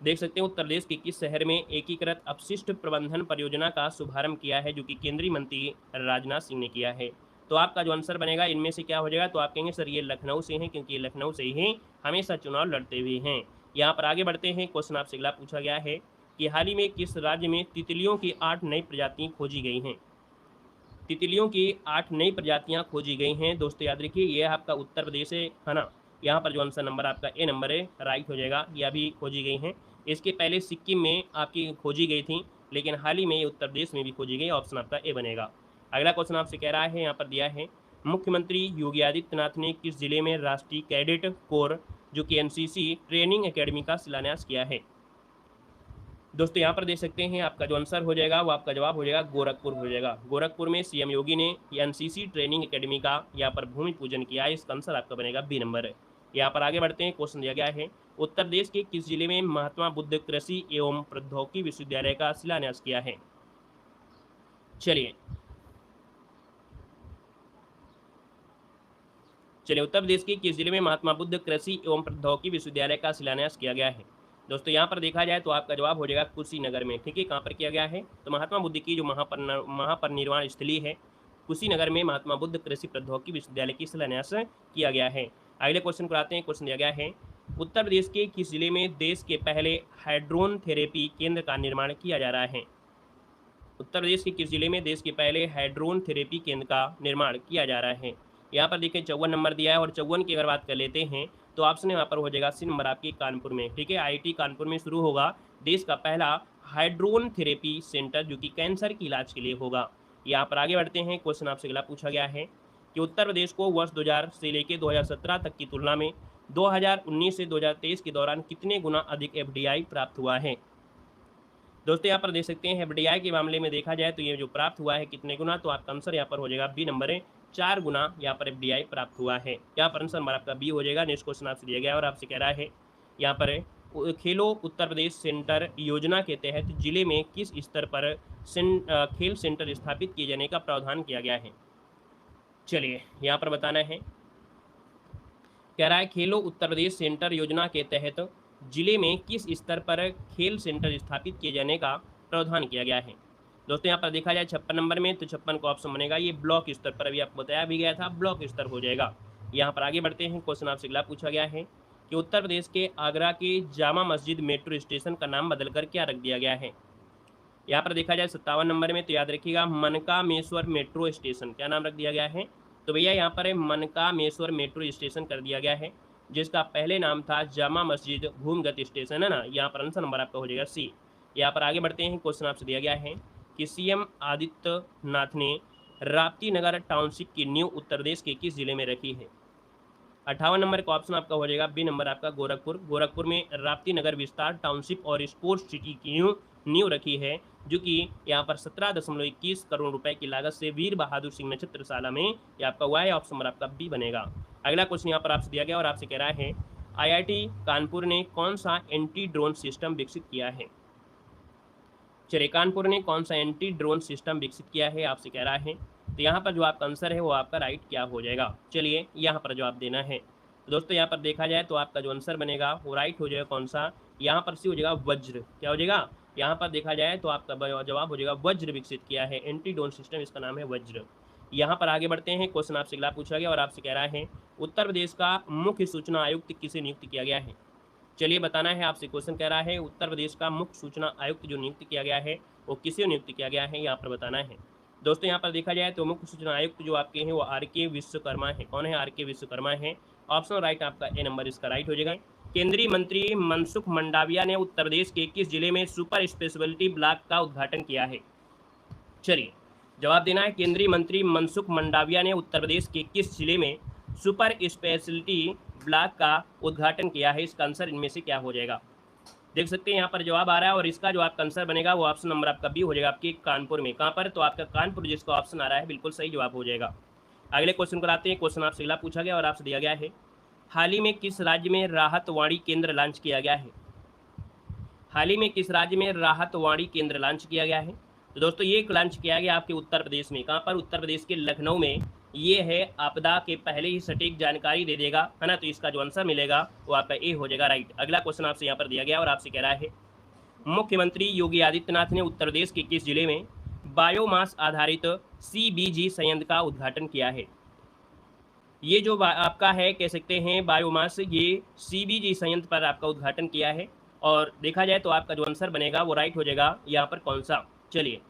देख सकते हैं उत्तर प्रदेश के किस शहर में एकीकृत अपशिष्ट प्रबंधन परियोजना का शुभारंभ किया है, जो कि केंद्रीय मंत्री राजनाथ सिंह ने किया है। तो आपका जो आंसर बनेगा इनमें से क्या हो जाएगा? तो आप कहेंगे सर ये लखनऊ से हैं, क्योंकि ये लखनऊ से ही हमेशा चुनाव लड़ते हुए हैं। यहाँ पर आगे बढ़ते हैं, क्वेश्चन आपसे अगला पूछा गया है कि हाल ही में किस राज्य में तितलियों की 8 नई प्रजातियाँ खोजी गई हैं? तितलियों की 8 नई प्रजातियाँ खोजी गई हैं। दोस्तों याद रखिए ये आपका उत्तर प्रदेश है ना। यहाँ पर जो आंसर नंबर आपका ए नंबर है राइट हो जाएगा, ये अभी खोजी गई हैं। इसके पहले सिक्किम में आपकी खोजी गई थी, लेकिन हाल ही में ये उत्तर प्रदेश में भी खोजी गई। ऑप्शन आपका ए बनेगा। अगला क्वेश्चन आपसे कह रहा है, यहाँ पर दिया है, मुख्यमंत्री योगी आदित्यनाथ ने किस जिले में राष्ट्रीय कैडेट कोर जो कि NCC ट्रेनिंग एकेडमी का शिलान्यास किया है? दोस्तों यहाँ पर देख सकते हैं आपका जो आंसर हो जाएगा वो आपका जवाब हो जाएगा गोरखपुर हो जाएगा। गोरखपुर में सीएम योगी ने NCC ट्रेनिंग एकेडमी का यहाँ पर भूमि पूजन किया है। इसका आंसर आपका बनेगा बी नंबर है। यहाँ पर आगे बढ़ते हैं, क्वेश्चन दिया गया है, उत्तर प्रदेश के किस जिले में महात्मा बुद्ध कृषि एवं प्रौद्योगिकी विश्वविद्यालय का शिलान्यास किया है? चलिए उत्तर प्रदेश के किस जिले में महात्मा बुद्ध कृषि एवं प्रौद्योगिकी विश्वविद्यालय का शिलान्यास किया गया है? दोस्तों यहाँ पर देखा जाए तो आपका जवाब हो जाएगा कुशीनगर में। ठीक है, कहाँ पर किया गया है? तो महात्मा बुद्ध की जो महापरिनिर्वाण स्थली है कुशीनगर में महात्मा बुद्ध कृषि प्रौद्योगिकी विश्वविद्यालय की शिलान्यास किया गया है। अगले क्वेश्चन पर आते हैं, क्वेश्चन दिया गया है, उत्तर प्रदेश के किस जिले में देश के पहले हाइड्रोन थेरेपी केंद्र का निर्माण किया जा रहा है? उत्तर प्रदेश के किस जिले में देश के पहले हाइड्रोन थेरेपी केंद्र का निर्माण किया जा रहा है? यहाँ पर देखिए 54 नंबर दिया है और 54 की अगर बात कर लेते हैं तो ऑप्शन यहाँ पर हो जाएगा सी नंबर आपकी कानपुर में। ठीक है, IIT कानपुर में शुरू होगा देश का पहला हाइड्रोन थेरेपी सेंटर जो कि कैंसर के इलाज के लिए होगा। यहाँ पर आगे बढ़ते हैं, क्वेश्चन आपसे अगला पूछा गया है कि उत्तर प्रदेश को वर्ष 2000 से लेकर 2017 तक की तुलना में 2019 से 2023 के दौरान कितने गुना अधिक FDI प्राप्त हुआ है? दोस्तों यहाँ पर देख सकते हैं FDI के मामले में देखा जाए तो ये जो प्राप्त हुआ है कितने गुना, तो आपका आंसर यहाँ पर हो जाएगा बी नंबर है, 4 गुना यहाँ पर FDI प्राप्त हुआ है। यहाँ पर आंसर नंबर आपका बी हो जाएगा। नेक्स्ट क्वेश्चन आपसे दिया गया और आपसे कह रहा है यहाँ पर खेलो उत्तर प्रदेश सेंटर योजना के तहत जिले में किस स्तर पर खेल सेंटर स्थापित किए जाने का प्रावधान किया गया है। चलिए यहाँ पर बताना है, कह रहा है खेलो उत्तर प्रदेश सेंटर योजना के तहत जिले में किस स्तर पर खेल सेंटर स्थापित किए जाने का प्रावधान किया गया है। दोस्तों यहाँ पर देखा जाए 56 नंबर में, तो 56 का ऑप्शन बनेगा ये ब्लॉक स्तर पर, अभी आपको बताया भी गया था ब्लॉक स्तर हो जाएगा। यहाँ पर आगे बढ़ते हैं, क्वेश्चन आपसे अगला पूछा गया है कि उत्तर प्रदेश के आगरा के जामा मस्जिद मेट्रो स्टेशन का नाम बदलकर क्या रख दिया गया है। यहाँ पर देखा जाए 57 नंबर में, तो याद रखिएगा मनकामेश्वर मेट्रो स्टेशन, क्या नाम रख दिया गया है, तो भैया यहाँ पर मनकामेश्वर मेट्रो स्टेशन कर दिया गया है, जिसका पहले नाम था जामा मस्जिद भूमगत स्टेशन, है ना। यहाँ पर आंसर नंबर आपका हो जाएगा सी। यहाँ पर आगे बढ़ते हैं, क्वेश्चन आपसे दिया गया है कि सीएम आदित्यनाथ ने राप्ती नगर टाउनशिप की नींव उत्तर प्रदेश के किस जिले में रखी है। 58 नंबर का ऑप्शन आपका हो जाएगा बी नंबर आपका गोरखपुर। गोरखपुर में राप्ती नगर विस्तार टाउनशिप और स्पोर्ट्स सिटी की नींव रखी है, जो कि यहाँ पर 17.21 करोड़ रुपए की लागत से वीर बहादुर सिंह नक्षत्रशाला में ये आपका हुआ है। ऑप्शन नंबर आपका बी बनेगा। अगला क्वेश्चन यहाँ पर आपसे दिया गया और आपसे कह रहा है IIT कानपुर ने कौन सा एंटी ड्रोन सिस्टम विकसित किया है। चलिए, कानपुर ने कौन सा एंटी ड्रोन सिस्टम विकसित किया है आपसे कह रहा है, तो यहाँ पर जो आपका आंसर है वो आपका राइट क्या हो जाएगा। चलिए यहाँ पर जवाब देना है, तो दोस्तों यहाँ पर देखा जाए तो आपका जो आंसर बनेगा वो राइट हो जाएगा कौन सा, यहाँ पर सी हो जाएगा वज्र। क्या हो जाएगा, यहाँ पर देखा जाए तो आपका जवाब हो जाएगा वज्र विकसित किया है, एंटी ड्रोन सिस्टम इसका नाम है वज्र। यहाँ पर आगे बढ़ते हैं, क्वेश्चन आपसे अगला पूछा गया और आपसे कह रहा है उत्तर प्रदेश का मुख्य सूचना आयुक्त किसे नियुक्त किया गया है। चलिए बताना है आपसे, क्वेश्चन कह रहा है उत्तर प्रदेश का मुख्य सूचना आयुक्त जो नियुक्त किया गया है वो किसे नियुक्त किया गया है, यहाँ पर बताना है। दोस्तों यहाँ पर देखा जाए तो मुख्य सूचना आयुक्त जो आपके हैं वो RK विश्वकर्मा है। कौन है, RK विश्वकर्मा है। ऑप्शन राइट आपका ए नंबर इसका राइट हो जाएगा। केंद्रीय मंत्री मनसुख मंडाविया ने उत्तर प्रदेश के किस जिले में सुपर स्पेशलिटी ब्लॉक का उद्घाटन किया है। चलिए जवाब देना है, केंद्रीय मंत्री मनसुख मंडाविया ने उत्तर प्रदेश के किस जिले में सुपर स्पेशलिटी ब्लॉक का उद्घाटन किया है। इसका आंसर इनमें से क्या हो जाएगा, देख सकते हैं यहाँ पर जवाब आ रहा है और इसका जो आपका आंसर बनेगा वो ऑप्शन नंबर आपका बी हो जाएगा आपके कानपुर में। कहाँ पर, तो आपका कानपुर जिसका ऑप्शन आ रहा है बिल्कुल सही जवाब हो जाएगा। अगले क्वेश्चन को आते हैं, क्वेश्चन आपसे अगला पूछा गया और आपसे दिया गया है हाल ही में किस राज्य में राहत वाणी केंद्र लॉन्च किया गया है। हाल ही में किस राज्य में राहत वाणी केंद्र लॉन्च किया गया है, तो दोस्तों ये लॉन्च किया गया आपके उत्तर प्रदेश में। कहाँ पर, उत्तर प्रदेश के लखनऊ में। ये है आपदा के पहले ही सटीक जानकारी दे देगा, है ना, तो इसका जो आंसर मिलेगा वो आपका ए हो जाएगा राइट। अगला क्वेश्चन आपसे यहाँ पर दिया गया और आपसे कह रहा है मुख्यमंत्री योगी आदित्यनाथ ने उत्तर प्रदेश के किस जिले में बायोमास आधारित CBG संयंत्र का उद्घाटन किया है। ये जो आपका है कह सकते हैं बायोमास, ये CBG संयंत्र पर आपका उद्घाटन किया है और देखा जाए तो आपका जो आंसर बनेगा वो राइट हो जाएगा यहाँ पर कौन सा। चलिए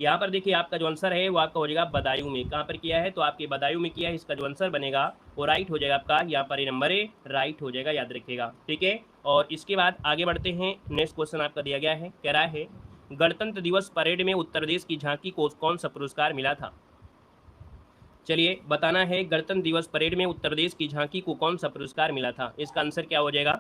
यहाँ पर देखिए आपका जो आंसर है वो आपका हो जाएगा बदायूं में। कहाँ पर किया है, तो आपके बदायूं में किया है। इसका जो आंसर बनेगा वो राइट हो जाएगा आपका यहाँ पर, ये नंबर ए राइट हो जाएगा, याद रखिएगा, ठीक है। और इसके बाद आगे बढ़ते हैं, नेक्स्ट क्वेश्चन आपका दिया गया है, कह रहा है गणतंत्र दिवस परेड में उत्तर प्रदेश की झांकी को कौन सा पुरस्कार मिला था। चलिए बताना है गणतंत्र दिवस परेड में उत्तर प्रदेश की झांकी को कौन सा पुरस्कार मिला था। इसका आंसर क्या हो जाएगा,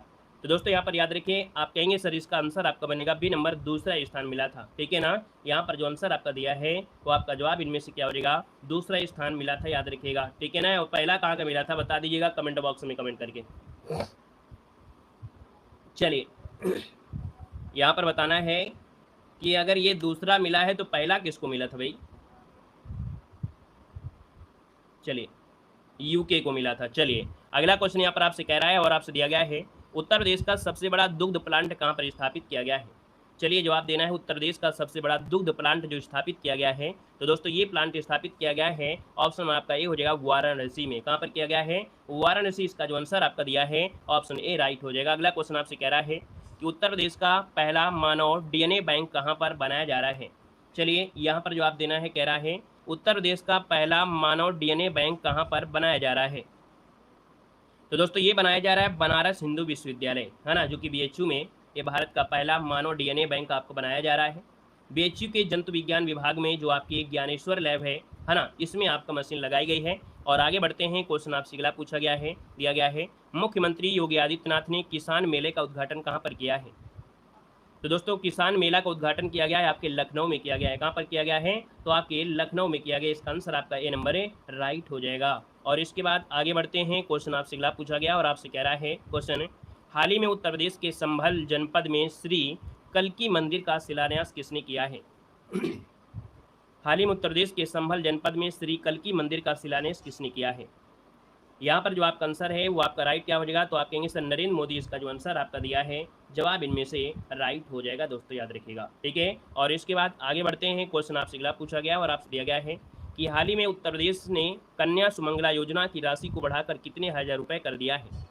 तो दोस्तों यहाँ पर याद रखिए, आप कहेंगे सर इसका आंसर आपका बनेगा बी नंबर, दूसरा स्थान मिला था, ठीक है ना। यहाँ पर जो आंसर आपका दिया है वो आपका जवाब इनमें से क्या हो जाएगा, दूसरा स्थान मिला था, याद रखिएगा, ठीक है ना। और पहला कहाँ का मिला था बता दीजिएगा कमेंट बॉक्स में कमेंट करके। चलिए यहाँ पर बताना है कि अगर ये दूसरा मिला है तो पहला किसको मिला था भाई। चलिए UK को मिला था। चलिए अगला क्वेश्चन यहाँ पर आपसे कह रहा है और आपसे दिया गया है उत्तर प्रदेश का सबसे बड़ा दुग्ध प्लांट कहाँ पर स्थापित किया गया है। चलिए जवाब देना है, उत्तर प्रदेश का सबसे बड़ा दुग्ध प्लांट जो स्थापित किया गया है, तो दोस्तों ये प्लांट स्थापित किया गया है, ऑप्शन आपका ए हो जाएगा वाराणसी में। कहाँ पर किया गया है, वाराणसी। इसका जो आंसर आपका दिया है ऑप्शन ए राइट हो जाएगा। अगला क्वेश्चन आपसे कह रहा है कि उत्तर प्रदेश का पहला मानव DNA बैंक कहाँ पर बनाया जा रहा है। चलिए यहाँ पर जवाब देना है, कह रहा है उत्तर प्रदेश का पहला मानव DNA बैंक कहाँ पर बनाया जा रहा है, तो दोस्तों ये बनाया जा रहा है बनारस हिंदू विश्वविद्यालय, है ना, जो कि BHU में ये भारत का पहला मानव DNA बैंक आपको बनाया जा रहा है। BHU के जंतु विज्ञान विभाग में जो आपकी ज्ञानेश्वर लैब है ना, इसमें आपका मशीन लगाई गई है। और आगे बढ़ते हैं, क्वेश्चन आपसे अगला पूछा गया है, दिया गया है मुख्यमंत्री योगी आदित्यनाथ ने किसान मेले का उद्घाटन कहाँ पर किया है। तो दोस्तों किसान मेला का उद्घाटन किया गया है आपके लखनऊ में किया गया है। कहाँ पर किया गया है, तो आपके लखनऊ में किया गया। इसका आंसर आपका ए नंबर है राइट हो जाएगा। और इसके बाद आगे बढ़ते हैं, क्वेश्चन आपसे अगला पूछा गया और आपसे कह रहा है क्वेश्चन हाल ही में उत्तर प्रदेश के संभल जनपद में श्री कल्की मंदिर का शिलान्यास किसने किया है? हाल ही में उत्तर प्रदेश के संभल जनपद में श्री कल्की मंदिर का शिलान्यास किसने किया है? यहाँ पर जो आपका आंसर है वो आपका राइट क्या हो जाएगा? तो आप कहेंगे सर नरेंद्र मोदी, इसका जो आंसर आपका दिया है जवाब इनमें से राइट हो जाएगा दोस्तों, याद रखिएगा। ठीक है, और इसके बाद आगे बढ़ते हैं। क्वेश्चन आपसे अगला पूछा गया और आपसे दिया गया है कि हाल ही में उत्तर प्रदेश ने कन्या सुमंगला योजना की राशि को बढ़ाकर कितने हजार रुपये कर दिया है?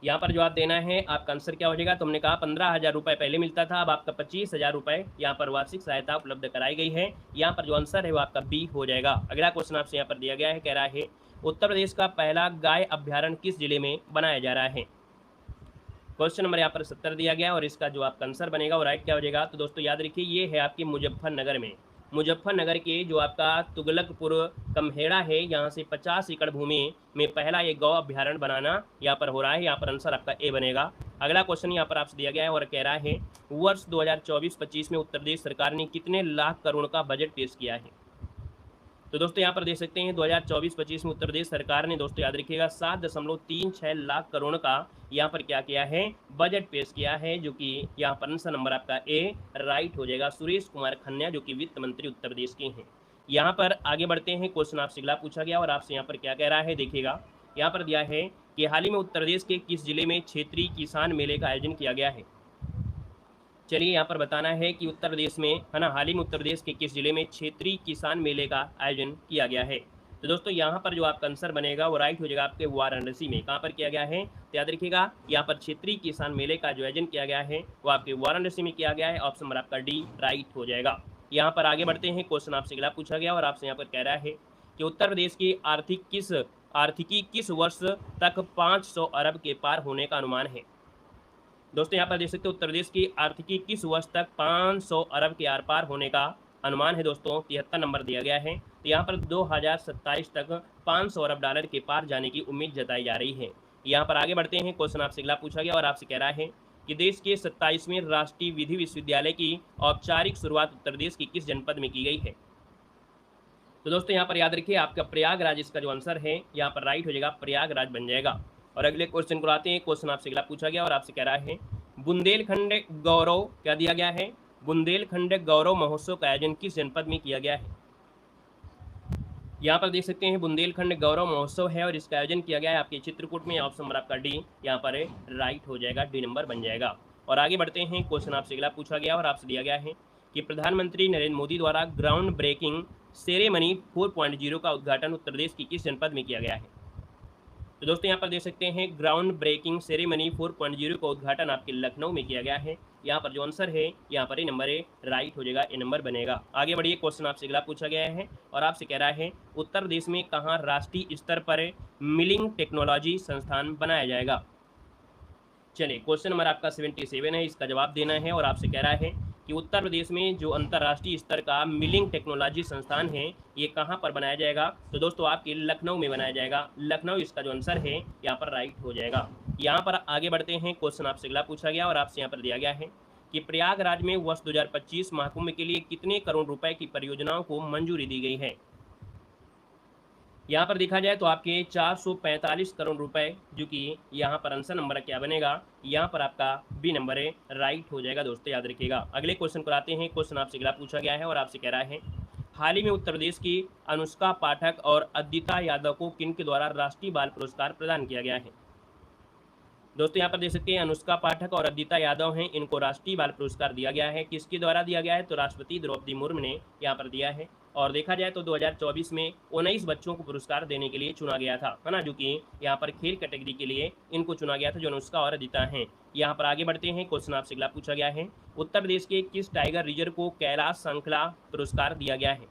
यहाँ पर जवाब देना है, आपका आंसर क्या हो जाएगा? तो हमने कहा 15,000 रुपये पहले मिलता था, अब आपका 25,000 रुपये यहाँ पर वार्षिक सहायता उपलब्ध कराई गई है। यहाँ पर जो आंसर है वो आपका बी हो जाएगा। अगला क्वेश्चन आपसे यहाँ पर दिया गया है, कह रहा है उत्तर प्रदेश का पहला गाय अभ्यारण्य किस जिले में बनाया जा रहा है? क्वेश्चन नंबर यहाँ पर 70 दिया गया और इसका जो आपका आंसर बनेगा वो राइट क्या हो जाएगा? तो दोस्तों याद रखिए, ये है आपके मुजफ्फरनगर में। मुजफ्फरनगर के जो आपका तुगलकपुर कम्हेड़ा है, यहाँ से 50 एकड़ भूमि में पहला ये गौ अभ्यारण्य बनाना यहाँ पर हो रहा है। यहाँ पर आंसर आपका ए बनेगा। अगला क्वेश्चन यहाँ पर आपसे दिया गया है और कह रहा है वर्ष 2024-25 में उत्तर प्रदेश सरकार ने कितने लाख करोड़ का बजट पेश किया है? तो दोस्तों यहाँ पर देख सकते हैं 2024-25 में उत्तर प्रदेश सरकार ने दोस्तों याद रखिएगा 7.36 लाख करोड़ का यहाँ पर क्या किया है? बजट पेश किया है, जो कि यहाँ पर आंसर नंबर आपका ए राइट हो जाएगा। सुरेश कुमार खन्ना जो कि वित्त मंत्री उत्तर प्रदेश के हैं। यहाँ पर आगे बढ़ते हैं। क्वेश्चन आपसे अगला पूछा गया और आपसे यहाँ पर क्या कह रहा है, देखिएगा। यहाँ पर दिया है कि हाल ही में उत्तर प्रदेश के किस जिले में क्षेत्रीय किसान मेले का आयोजन किया गया है? चलिए यहाँ पर बताना है कि उत्तर प्रदेश में है ना, हाल ही में उत्तर प्रदेश के किस जिले में क्षेत्रीय किसान मेले का आयोजन किया गया है? तो दोस्तों यहाँ पर जो आपका आंसर बनेगा वो राइट हो जाएगा आपके वाराणसी में। कहाँ पर किया गया है? तो याद रखिएगा, यहाँ पर क्षेत्रीय किसान मेले का जो आयोजन किया गया है वो आपके वाराणसी में किया गया है। ऑप्शन नंबर आपका डी राइट हो जाएगा। यहाँ पर आगे बढ़ते हैं। क्वेश्चन आपसे अगला पूछा गया और आपसे यहाँ पर कह रहा है कि उत्तर प्रदेश की आर्थिकी किस वर्ष तक 500 अरब के पार होने का अनुमान है? दोस्तों यहाँ पर देख सकते हो उत्तर प्रदेश की आर्थिकी किस वर्ष तक 500 अरब के आर पार होने का अनुमान है? दोस्तों 73 नंबर दिया गया है। तो यहाँ पर 2027 तक 500 अरब डॉलर के पार जाने की उम्मीद जताई जा रही है। यहाँ पर आगे बढ़ते हैं। क्वेश्चन आपसे अगला पूछा गया और आपसे कह रहा है कि देश के 27वें राष्ट्रीय विधि विश्वविद्यालय की औपचारिक शुरुआत उत्तर प्रदेश की किस जनपद में की गई है? तो दोस्तों यहाँ पर याद रखिए, आपका प्रयागराज इसका जो आंसर है यहाँ पर राइट हो जाएगा, प्रयागराज बन जाएगा। और अगले क्वेश्चन को आते हैं। क्वेश्चन आपसे अगला पूछा गया और आपसे कह रहा है बुंदेलखंड गौरव क्या दिया गया है? बुंदेलखंड गौरव महोत्सव का आयोजन किस जनपद में किया गया है? यहाँ पर देख सकते हैं बुंदेलखंड गौरव महोत्सव है और इसका आयोजन किया गया है आपके चित्रकूट में। ऑप्शन नंबर आपका डी यहाँ पर राइट हो जाएगा, डी नंबर बन जाएगा। और आगे बढ़ते हैं। क्वेश्चन आपसे अगला पूछा गया और आपसे दिया गया है कि प्रधानमंत्री नरेंद्र मोदी द्वारा ग्राउंड ब्रेकिंग सेरेमनी 4.0 का उद्घाटन उत्तर प्रदेश की किस जनपद में किया गया है? तो दोस्तों यहाँ पर देख सकते हैं ग्राउंड ब्रेकिंग सेरेमनी 4.0 का उद्घाटन आपके लखनऊ में किया गया है। यहाँ पर जो आंसर है यहाँ पर ए नंबर ए राइट हो जाएगा, ए नंबर बनेगा। आगे बढ़िए। क्वेश्चन आपसे अगला पूछा गया है और आपसे कह रहा है उत्तर प्रदेश में कहाँ राष्ट्रीय स्तर पर मिलिंग टेक्नोलॉजी संस्थान बनाया जाएगा? चलिए क्वेश्चन नंबर आपका 77 है, इसका जवाब देना है और आपसे कह रहा है कि उत्तर प्रदेश में जो अंतर्राष्ट्रीय स्तर का मिलिंग टेक्नोलॉजी संस्थान है ये कहाँ पर बनाया जाएगा? तो दोस्तों आपके लखनऊ में बनाया जाएगा। लखनऊ इसका जो आंसर है यहाँ पर राइट हो जाएगा। यहाँ पर आगे बढ़ते हैं। क्वेश्चन आपसे अगला पूछा गया और आपसे यहाँ पर दिया गया है कि प्रयागराज में वर्ष 2025 महाकुंभ के लिए कितने करोड़ रुपए की परियोजनाओं को मंजूरी दी गई है? यहाँ पर देखा जाए तो आपके 445 करोड़ रुपए, जो कि यहाँ पर आंसर नंबर क्या बनेगा? यहाँ पर आपका बी नंबर है राइट हो जाएगा दोस्तों, याद रखिएगा। अगले क्वेश्चन को आते हैं। क्वेश्चन आपसे अगला पूछा गया है और आपसे कह रहा है हाल ही में उत्तर प्रदेश की अनुष्का पाठक और अदिता यादव को किन के द्वारा राष्ट्रीय बाल पुरस्कार प्रदान किया गया है? दोस्तों यहाँ पर देख सकते हैं अनुष्का पाठक और अदिता यादव हैं, इनको राष्ट्रीय बाल पुरस्कार दिया गया है। किसके द्वारा दिया गया है? तो राष्ट्रपति द्रौपदी मुर्मू ने यहाँ पर दिया है। और देखा जाए तो 2024 में 19 बच्चों को पुरस्कार देने के लिए चुना गया था, है ना, जो कि यहाँ पर खेल कैटेगरी के लिए इनको चुना गया था, जो अनुष्का और अदिता हैं। यहाँ पर आगे बढ़ते हैं। क्वेश्चन आपसे अगला पूछा गया है उत्तर प्रदेश के किस टाइगर रिजर्व को कैलाश श्रृंखला पुरस्कार दिया गया है?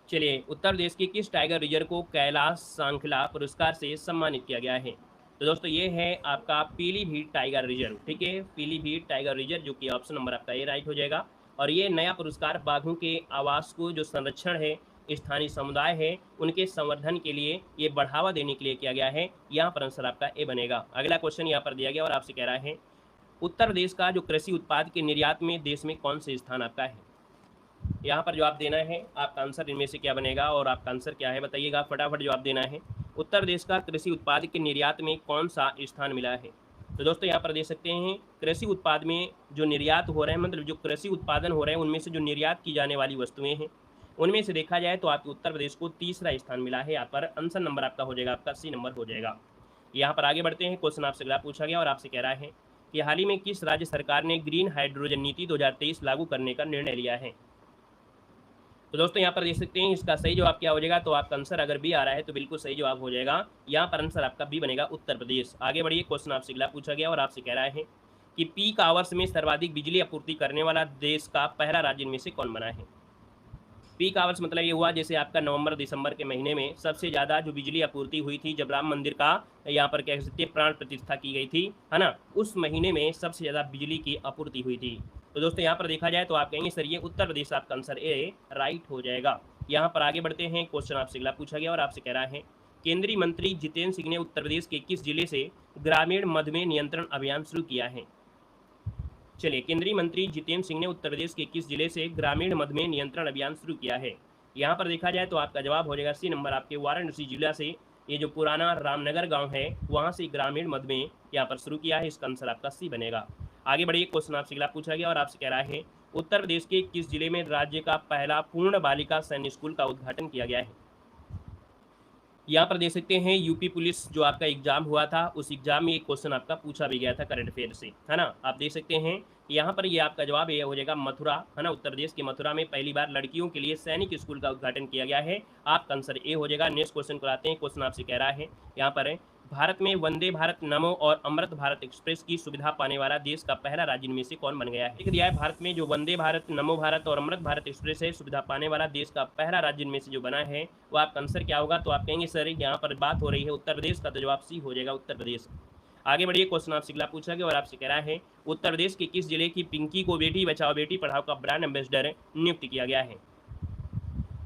चलिए उत्तर प्रदेश के किस टाइगर रिजर्व को कैलाश श्रृंखला पुरस्कार से सम्मानित किया गया है? तो दोस्तों ये है आपका पीलीभीत टाइगर रिजर्व। ठीक है, पीलीभीत टाइगर रिजर्व, जो कि ऑप्शन नंबर आपका ये राइट हो जाएगा। और ये नया पुरस्कार बाघों के आवास को जो संरक्षण है, स्थानीय समुदाय है, उनके संवर्धन के लिए ये बढ़ावा देने के लिए किया गया है। यहाँ पर आंसर आपका ए बनेगा। अगला क्वेश्चन यहाँ पर दिया गया और आपसे कह रहा है उत्तर प्रदेश का जो कृषि उत्पाद के निर्यात में देश में कौन से स्थान आपका है? यहाँ पर जवाब देना है। आपका आंसर इनमें से क्या बनेगा और आपका आंसर क्या है बताइएगा, फटाफट जवाब देना है। उत्तर प्रदेश का कृषि उत्पाद के निर्यात में कौन सा स्थान मिला है? तो दोस्तों यहाँ पर देख सकते हैं कृषि उत्पाद में जो निर्यात हो रहे हैं, मतलब जो कृषि उत्पादन हो रहे हैं उनमें से जो निर्यात की जाने वाली वस्तुएं हैं उनमें से देखा जाए तो आपके उत्तर प्रदेश को तीसरा स्थान मिला है। यहाँ पर आंसर नंबर आपका हो जाएगा, आपका सी नंबर हो जाएगा। यहाँ पर आगे बढ़ते हैं, क्वेश्चन आपसे अगला पूछा गया और आपसे कह रहा है कि हाल ही में किस राज्य सरकार ने ग्रीन हाइड्रोजन नीति 2023 लागू करने का निर्णय लिया है? तो दोस्तों यहाँ पर देख सकते हैं इसका सही जवाब क्या हो जाएगा। तो आपका आंसर अगर बी आ रहा है तो बिल्कुल सही जवाब हो जाएगा। यहाँ पर आंसर आपका बी बनेगा, उत्तर प्रदेश। आगे बढ़िए, क्वेश्चन आपसे अगला पूछा गया और आपसे कह रहा है कि पीक आवर्स में सर्वाधिक बिजली आपूर्ति करने वाला देश का पहला राज्य इनमें से कौन बना है? पीक आवर्स मतलब ये हुआ जैसे आपका नवंबर दिसंबर के महीने में सबसे ज़्यादा जो बिजली आपूर्ति हुई थी जब राम मंदिर का यहाँ पर कह सकते हैं प्राण प्रतिष्ठा की गई थी, है ना, उस महीने में सबसे ज़्यादा बिजली की आपूर्ति हुई थी। तो दोस्तों यहाँ पर देखा जाए तो आप कहेंगे सर ये उत्तर प्रदेश, आपका आंसर ए राइट हो जाएगा। यहाँ पर आगे बढ़ते हैं, क्वेश्चन आपसे अगला पूछा गया और आपसे कह रहा है केंद्रीय मंत्री जितेंद्र सिंह ने उत्तर प्रदेश के किस जिले से ग्रामीण मधुमेह नियंत्रण अभियान शुरू किया है? चलिए, केंद्रीय मंत्री जितेंद्र सिंह ने उत्तर प्रदेश के किस जिले से ग्रामीण मधुमेह नियंत्रण अभियान शुरू किया है? यहाँ पर देखा जाए तो आपका जवाब हो जाएगा सी नंबर, आपके वाराणसी जिला से ये जो पुराना रामनगर गांव है वहां से ग्रामीण मधुमेह यहाँ पर शुरू किया है। इसका आंसर आपका सी बनेगा। आगे बढ़िए, क्वेश्चन आपसे अगला पूछा गया और आपसे कह रहा है उत्तर प्रदेश के किस जिले में राज्य का पहला पूर्ण बालिका सैन्य स्कूल का उद्घाटन किया गया है? यहाँ पर देख सकते हैं यूपी पुलिस जो आपका एग्जाम हुआ था उस एग्जाम में एक क्वेश्चन आपका पूछा भी गया था करंट अफेयर से, है ना। आप देख सकते हैं यहाँ पर ये आपका जवाब ये हो जाएगा मथुरा, है ना। उत्तर प्रदेश के मथुरा में पहली बार लड़कियों के लिए सैनिक स्कूल का उद्घाटन किया गया है। आपका आंसर ए हो जाएगा। नेक्स्ट क्वेश्चन को आते हैं, क्वेश्चन आपसे कह रहा है यहाँ पर भारत में वंदे भारत नमो और अमृत भारत एक्सप्रेस की सुविधा पाने वाला देश का पहला राज्य इनमें से कौन बन गया है? लिख दिया है भारत में जो वंदे भारत, नमो भारत और अमृत भारत एक्सप्रेस है सुविधा पाने वाला देश का पहला राज्य इनमें से जो बना है वो आपका आंसर क्या होगा? तो आप कहेंगे सर यहाँ पर बात हो रही है उत्तर प्रदेश का, तो जवाब सी हो जाएगा, उत्तर प्रदेश। आगे बढ़िए, क्वेश्चन आपसे अगला पूछा गया और आपसे कह रहा है उत्तर प्रदेश के किस जिले की पिंकी को बेटी बचाओ बेटी पढ़ाओ का ब्रांड एम्बेसडर नियुक्त किया गया है?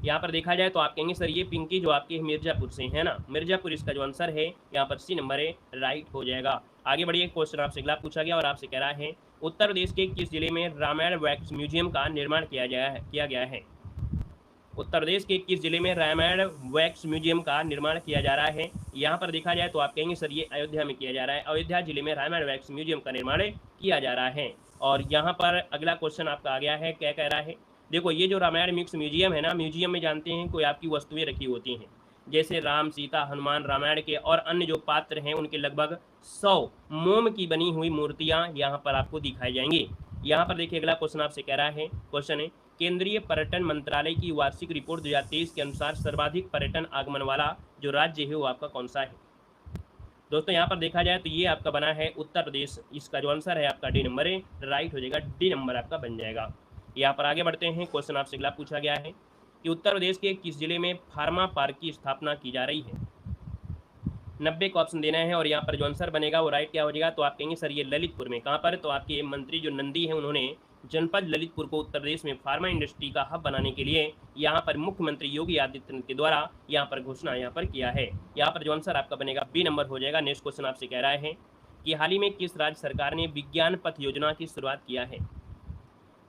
यहाँ पर देखा जाए तो आप कहेंगे सर ये पिंकी जो आपके मिर्जापुर से है ना, मिर्जापुर इसका जो आंसर है यहाँ पर सी नंबर है, राइट हो जाएगा। आगे बढ़िए, क्वेश्चन आपसे अगला पूछा गया और आपसे कह रहा है उत्तर प्रदेश के किस जिले में रामायण वैक्स म्यूजियम का निर्माण किया गया है? उत्तर प्रदेश के किस जिले में रामायण वैक्स म्यूजियम का निर्माण किया जा रहा है? यहाँ पर देखा जाए तो आप कहेंगे सर ये अयोध्या में किया जा रहा है। अयोध्या जिले में रामायण वैक्स म्यूजियम का निर्माण किया जा रहा है। और यहाँ पर अगला क्वेश्चन आपका आ गया है, क्या कह रहा है? देखो ये जो रामायण मिक्स म्यूजियम है ना, म्यूजियम में जानते हैं कोई आपकी वस्तुएं रखी होती हैं जैसे राम सीता हनुमान रामायण के और अन्य जो पात्र हैं उनके लगभग 100 मोम की बनी हुई मूर्तियां यहाँ पर आपको दिखाई जाएंगी। यहाँ पर देखिए अगला क्वेश्चन आपसे कह रहा है, क्वेश्चन है केंद्रीय पर्यटन मंत्रालय की वार्षिक रिपोर्ट 2023 के अनुसार सर्वाधिक पर्यटन आगमन वाला जो राज्य है वो आपका कौन सा है? दोस्तों यहाँ पर देखा जाए तो ये आपका बना है उत्तर प्रदेश। इसका जो आंसर है आपका डी नंबर है, राइट हो जाएगा, डी नंबर आपका बन जाएगा। यहाँ पर आगे बढ़ते हैं, क्वेश्चन आपसे अगला पूछा गया है कि उत्तर प्रदेश के किस जिले में फार्मा पार्क की स्थापना की जा रही है? 90 का ऑप्शन देना है और यहाँ पर जो आंसर बनेगा वो राइट क्या हो जाएगा? तो आप कहेंगे सर ये ललितपुर में। कहाँ पर? तो आपके मंत्री जो नंदी है उन्होंने जनपद ललितपुर को उत्तर प्रदेश में फार्मा इंडस्ट्री का हब बनाने के लिए यहाँ पर मुख्यमंत्री योगी आदित्यनाथ के द्वारा यहाँ पर घोषणा यहाँ पर किया है। यहाँ पर जो आंसर आपका बनेगा बी नंबर हो जाएगा। नेक्स्ट क्वेश्चन आपसे कह रहा है कि हाल ही में किस राज्य सरकार ने विज्ञान पथ योजना की शुरुआत किया है?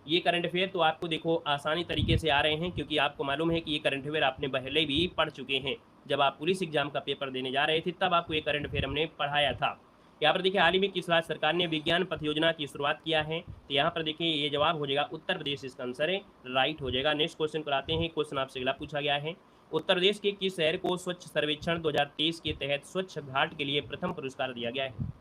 ये करंट अफेयर तो आपको देखो आसानी तरीके से आ रहे हैं क्योंकि आपको मालूम है कि ये करंट अफेयर आपने पहले भी पढ़ चुके हैं। जब आप पुलिस एग्जाम का पेपर देने जा रहे थे तब आपको ये करंट अफेयर हमने पढ़ाया था। यहाँ पर देखिए हाल ही में किस राज्य सरकार ने विज्ञान पथ योजना की शुरुआत किया है? तो यहाँ पर देखिए ये जवाब हो जाएगा उत्तर प्रदेश, इसका आंसर है, राइट हो जाएगा। नेक्स्ट क्वेश्चन कराते हैं, क्वेश्चन आपसे अगला पूछा गया है उत्तर प्रदेश के किस शहर को स्वच्छ सर्वेक्षण 2023 के तहत स्वच्छ घाट के लिए प्रथम पुरस्कार दिया गया है?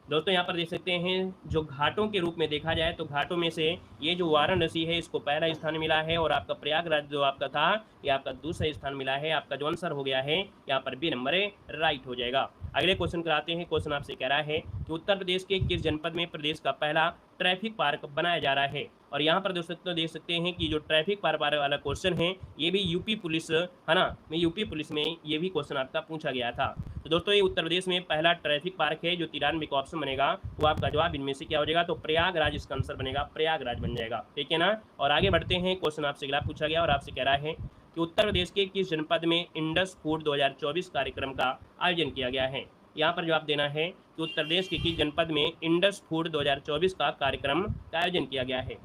दोस्तों यहाँ पर देख सकते हैं जो घाटों के रूप में देखा जाए तो घाटों में से ये जो वाराणसी है इसको पहला स्थान मिला है और आपका प्रयागराज जो आपका था ये आपका दूसरा स्थान मिला है। आपका जो आंसर हो गया है यहाँ पर बी नंबर है, राइट हो जाएगा। अगले क्वेश्चन कराते हैं, क्वेश्चन आपसे कह रहा है कि उत्तर प्रदेश के किस जनपद में प्रदेश का पहला ट्रैफिक पार्क बनाया जा रहा है? और यहाँ पर दोस्तों देख सकते हैं कि जो ट्रैफिक पार्क वाला क्वेश्चन है ये भी यूपी पुलिस, है ना, यूपी पुलिस में ये भी क्वेश्चन आपका पूछा गया था। तो दोस्तों ये उत्तर प्रदेश में पहला ट्रैफिक पार्क है जो 93 का ऑप्शन बनेगा वो आपका जवाब इनमें से क्या हो जाएगा? तो प्रयागराज इसका आंसर बनेगा, प्रयागराज बन जाएगा, ठीक है ना। और आगे बढ़ते हैं, क्वेश्चन आपसे अगला पूछा गया और आपसे कह रहा है कि उत्तर प्रदेश के किस जनपद में इंडस फूड 2024 कार्यक्रम का आयोजन किया गया है? यहाँ पर जवाब देना है कि उत्तर प्रदेश के किस जनपद में इंडस फूड 2024 का कार्यक्रम का आयोजन किया गया है?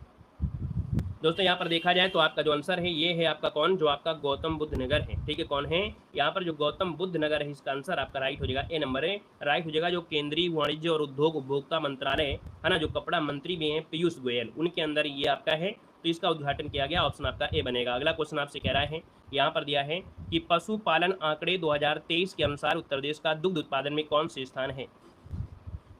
दोस्तों यहाँ पर देखा जाए तो आपका जो आंसर है ये है आपका कौन, जो आपका गौतम बुद्ध नगर है। ठीक है, कौन है यहाँ पर जो गौतम बुद्ध नगर है, इसका आंसर आपका राइट हो जाएगा, ए नंबर है राइट हो जाएगा। जो केंद्रीय वाणिज्य और उद्योग उपभोक्ता मंत्रालय है ना, जो कपड़ा मंत्री भी हैं पीयूष गोयल, उनके अंदर ये आपका है, तो इसका उद्घाटन किया गया। ऑप्शन आपका ए बनेगा। अगला क्वेश्चन आपसे कह रहा है, यहाँ पर दिया है कि पशुपालन आंकड़े 2023 के अनुसार उत्तर प्रदेश का दुग्ध उत्पादन में कौन से स्थान है।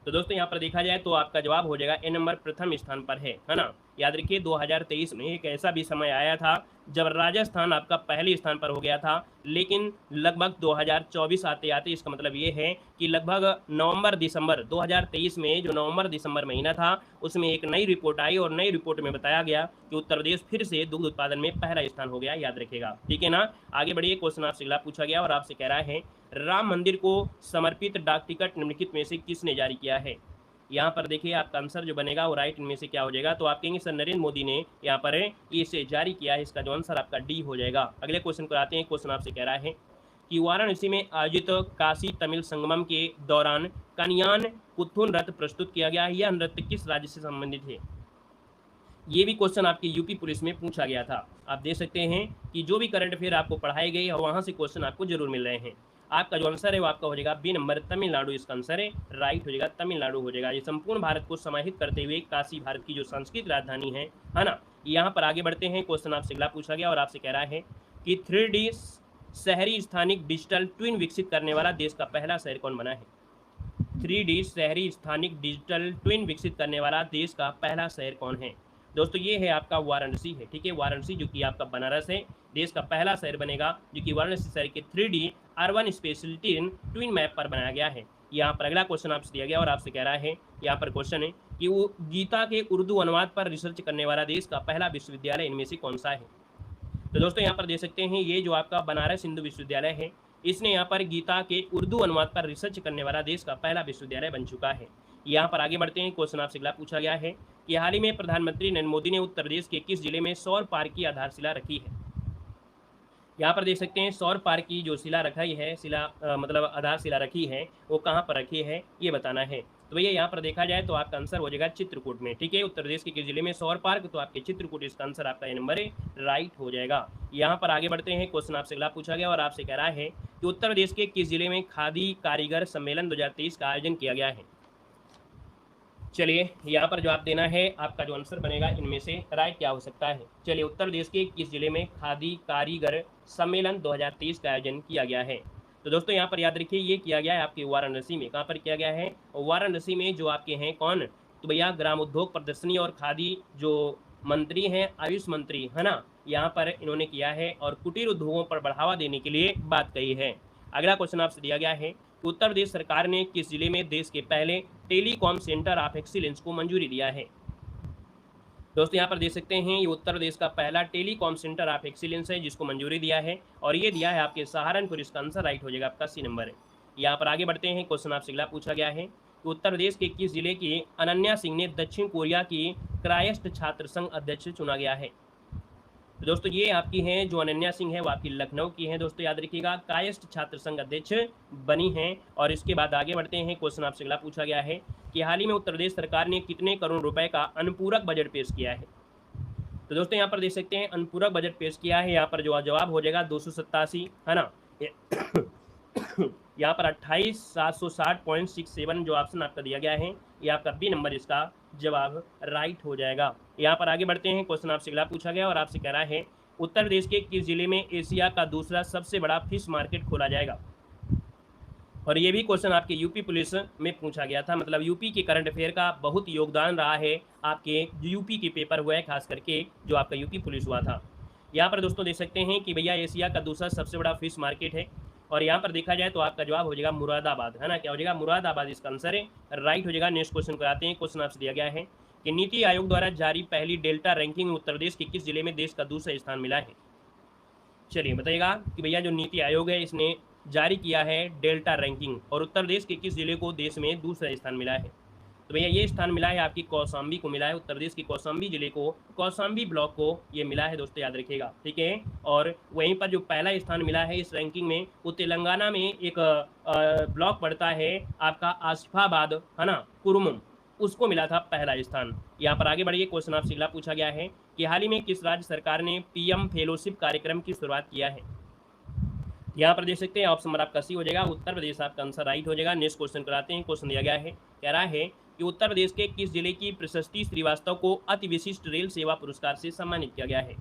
तो दोस्तों यहाँ पर देखा जाए तो आपका जवाब हो जाएगा ए नंबर, प्रथम स्थान पर है ना। याद रखिए 2023 में एक ऐसा भी समय आया था जब राजस्थान आपका पहले स्थान पर हो गया था, लेकिन लगभग 2024 आते आते, इसका मतलब ये है कि लगभग नवंबर दिसंबर 2023 में, जो नवंबर दिसंबर महीना था, उसमें एक नई रिपोर्ट आई और नई रिपोर्ट में बताया गया कि उत्तर प्रदेश फिर से दुग्ध उत्पादन में पहला स्थान हो गया। याद रखिएगा, ठीक है ना। आगे बढ़िए, क्वेश्चन आपसे अगला पूछा गया और आपसे कह रहा है, राम मंदिर को समर्पित डाक टिकट निम्नलिखित में से किसने जारी किया है। यहाँ पर देखिए आपका आंसर जो बनेगा वो राइट इनमें से क्या हो जाएगा, तो आप कहेंगे सर नरेंद्र मोदी ने यहाँ पर इसे जारी किया है। इसका जो आंसर आपका डी हो जाएगा। अगले क्वेश्चन को आते हैं। क्वेश्चन आपसे कह रहा है कि वाराणसी में आयोजित काशी तमिल संगमम के दौरान कन्यान कुथुन नृत्य प्रस्तुत किया गया है। यह नृत्य किस राज्य से संबंधित है। ये भी क्वेश्चन आपके यूपी पुलिस में पूछा गया था। आप देख सकते हैं कि जो भी करंट अफेयर आपको पढ़ाए गए और वहाँ से क्वेश्चन आपको जरूर मिल रहे हैं। आपका जो आंसर है वो आपका हो जाएगा बी नंबर, तमिलनाडु इसका आंसर है, राइट हो जाएगा, तमिलनाडु हो जाएगा। ये संपूर्ण भारत को समाहित करते हुए काशी भारत की जो सांस्कृतिक राजधानी है ना। यहाँ पर आगे बढ़ते हैं। क्वेश्चन आपसे अगला पूछा गया और आपसे कह रहा है कि 3D शहरी स्थानिक डिजिटल ट्विन विकसित करने वाला देश का पहला शहर कौन बना है। 3D शहरी स्थानिक डिजिटल ट्विन विकसित करने वाला देश का पहला शहर कौन है। दोस्तों ये है आपका वाराणसी है। ठीक है, वाराणसी जो कि आपका बनारस है, देश का पहला शहर बनेगा जो कि वाराणसी शहर के 3D urban speciality twin map पर बनाया गया है। यहाँ पर अगला क्वेश्चन आपसे दिया गया और आपसे कह रहा है, यहाँ पर क्वेश्चन है कि वो गीता के उर्दू अनुवाद पर रिसर्च करने वाला देश का पहला विश्वविद्यालय इनमें से कौन सा है। तो दोस्तों यहाँ पर देख सकते हैं ये जो आपका बनारस हिंदू विश्वविद्यालय है, इसने यहाँ पर गीता के उर्दू अनुवाद पर रिसर्च करने वाला देश का पहला विश्वविद्यालय बन चुका है। यहाँ पर आगे बढ़ते हैं। क्वेश्चन आपसे अगला पूछा गया है कि हाल ही में प्रधानमंत्री नरेंद्र मोदी ने उत्तर प्रदेश के किस जिले में सौर पार्क की आधारशिला रखी है। यहाँ पर देख सकते हैं सौर पार्क की जो शिला रखी है, मतलब आधारशिला रखी है, वो कहाँ पर रखी है ये बताना है। तो भैया यहाँ पर देखा जाए तो आपका आंसर हो जाएगा चित्रकूट में। ठीक है, उत्तर प्रदेश के किस जिले में सौर पार्क, तो आपके चित्रकूट इसका आंसर आपका ये नंबर है, राइट हो जाएगा। यहाँ पर आगे बढ़ते हैं। क्वेश्चन आपसे अगला पूछा गया और आपसे कह रहा है कि उत्तर प्रदेश के किस जिले में खादी कारीगर सम्मेलन 2023 का आयोजन किया गया है। चलिए यहाँ पर जवाब देना है, आपका जो आंसर बनेगा इनमें से राइट क्या हो सकता है। चलिए, उत्तर प्रदेश के किस जिले में खादी कारीगर सम्मेलन 2023 का आयोजन किया गया है। तो दोस्तों यहाँ पर याद रखिए ये किया गया है आपके वाराणसी में। कहाँ पर किया गया है, वाराणसी में। जो आपके हैं कौन, तो भैया ग्राम उद्योग प्रदर्शनी और खादी जो मंत्री हैं, आयुष मंत्री है ना, यहाँ पर इन्होंने किया है और कुटीर उद्योगों पर बढ़ावा देने के लिए बात कही है। अगला क्वेश्चन आपसे दिया गया है, उत्तर प्रदेश सरकार ने किस जिले में देश के पहले टेलीकॉम सेंटर ऑफ एक्सीलेंस को मंजूरी दिया है। दोस्तों यहाँ पर देख सकते हैं ये उत्तर प्रदेश का पहला टेलीकॉम सेंटर ऑफ एक्सीलेंस है जिसको मंजूरी दिया है और ये दिया है आपके सहारनपुर। इसका आंसर राइट हो जाएगा आपका सी नंबर है। यहाँ पर आगे बढ़ते हैं। क्वेश्चन आपसे अगला पूछा गया है कि उत्तर प्रदेश के किस जिले की अनन्या सिंह ने दक्षिण कोरिया की क्राइस्ट छात्र संघ अध्यक्ष चुना गया है। तो दोस्तों ये आपकी हैं जो अनन्या सिंह है वो आपकी लखनऊ की हैं। दोस्तों याद रखिएगा, कायस्थ छात्र संघ अध्यक्ष बनी हैं। और इसके बाद आगे बढ़ते हैं। क्वेश्चन आपसे अगला पूछा गया है कि हाल ही में उत्तर प्रदेश सरकार ने कितने करोड़ रुपए का अनुपूरक बजट पेश किया है। तो दोस्तों यहाँ पर देख सकते हैं अनुपूरक बजट पेश किया है। यहाँ पर जो जवाब हो जाएगा 287 है ना। यहाँ पर 28,760.67 जो ऑप्शन आपका दिया गया है ये आपका बी नंबर इसका जवाब राइट हो जाएगा। यहाँ पर आगे बढ़ते हैं। क्वेश्चन आपसे अगला पूछा गया और आपसे कह रहा है उत्तर प्रदेश के किस जिले में एशिया का दूसरा सबसे बड़ा फिश मार्केट खोला जाएगा। और ये भी क्वेश्चन आपके यूपी पुलिस में पूछा गया था। मतलब यूपी के करंट अफेयर का बहुत योगदान रहा है आपके जो यूपी के पेपर हुआ है, खास करके जो आपका यूपी पुलिस हुआ था। यहाँ पर दोस्तों देख सकते हैं कि भैया एशिया का दूसरा सबसे बड़ा फिश मार्केट है और यहाँ पर देखा जाए तो आपका जवाब हो जाएगा मुरादाबाद है ना। क्या हो जाएगा, मुरादाबाद इसका आंसर है, राइट हो जाएगा। नेक्स्ट क्वेश्चन पर आते हैं। क्वेश्चन आपसे दिया गया है कि नीति आयोग द्वारा जारी पहली डेल्टा रैंकिंग में उत्तर प्रदेश के किस जिले में देश का दूसरा स्थान मिला है। चलिए बताइएगा कि भैया जो नीति आयोग है इसने जारी किया है डेल्टा रैंकिंग और उत्तर प्रदेश के किस जिले को देश में दूसरा स्थान मिला है। तो भैया ये स्थान मिला है आपकी कौशाम्बी को मिला है। उत्तर प्रदेश के कौशाम्बी जिले को, कौशाम्बी ब्लॉक को ये मिला है। दोस्तों याद रखिएगा, ठीक है। और वहीं पर जो पहला स्थान मिला है इस रैंकिंग में वो तेलंगाना में एक ब्लॉक पड़ता है आपका आसिफाबाद है ना, कुरुमम, उसको मिला था पहला स्थान। यहाँ पर आगे बढ़िए। क्वेश्चन आपसे अगला पूछा गया है कि हाल ही में किस राज्य सरकार ने पीएम फेलोशिप कार्यक्रम की शुरुआत किया है। यहाँ पर देख सकते हैं ऑप्शन नंबर आपका सी हो जाएगा, उत्तर प्रदेश आपका आंसर राइट हो जाएगा। नेक्स्ट क्वेश्चन कराते हैं। क्वेश्चन दिया गया है, कह रहा है कि उत्तर प्रदेश के किस जिले की प्रशस्ति श्रीवास्तव को अति विशिष्ट रेल सेवा पुरस्कार से सम्मानित किया गया है।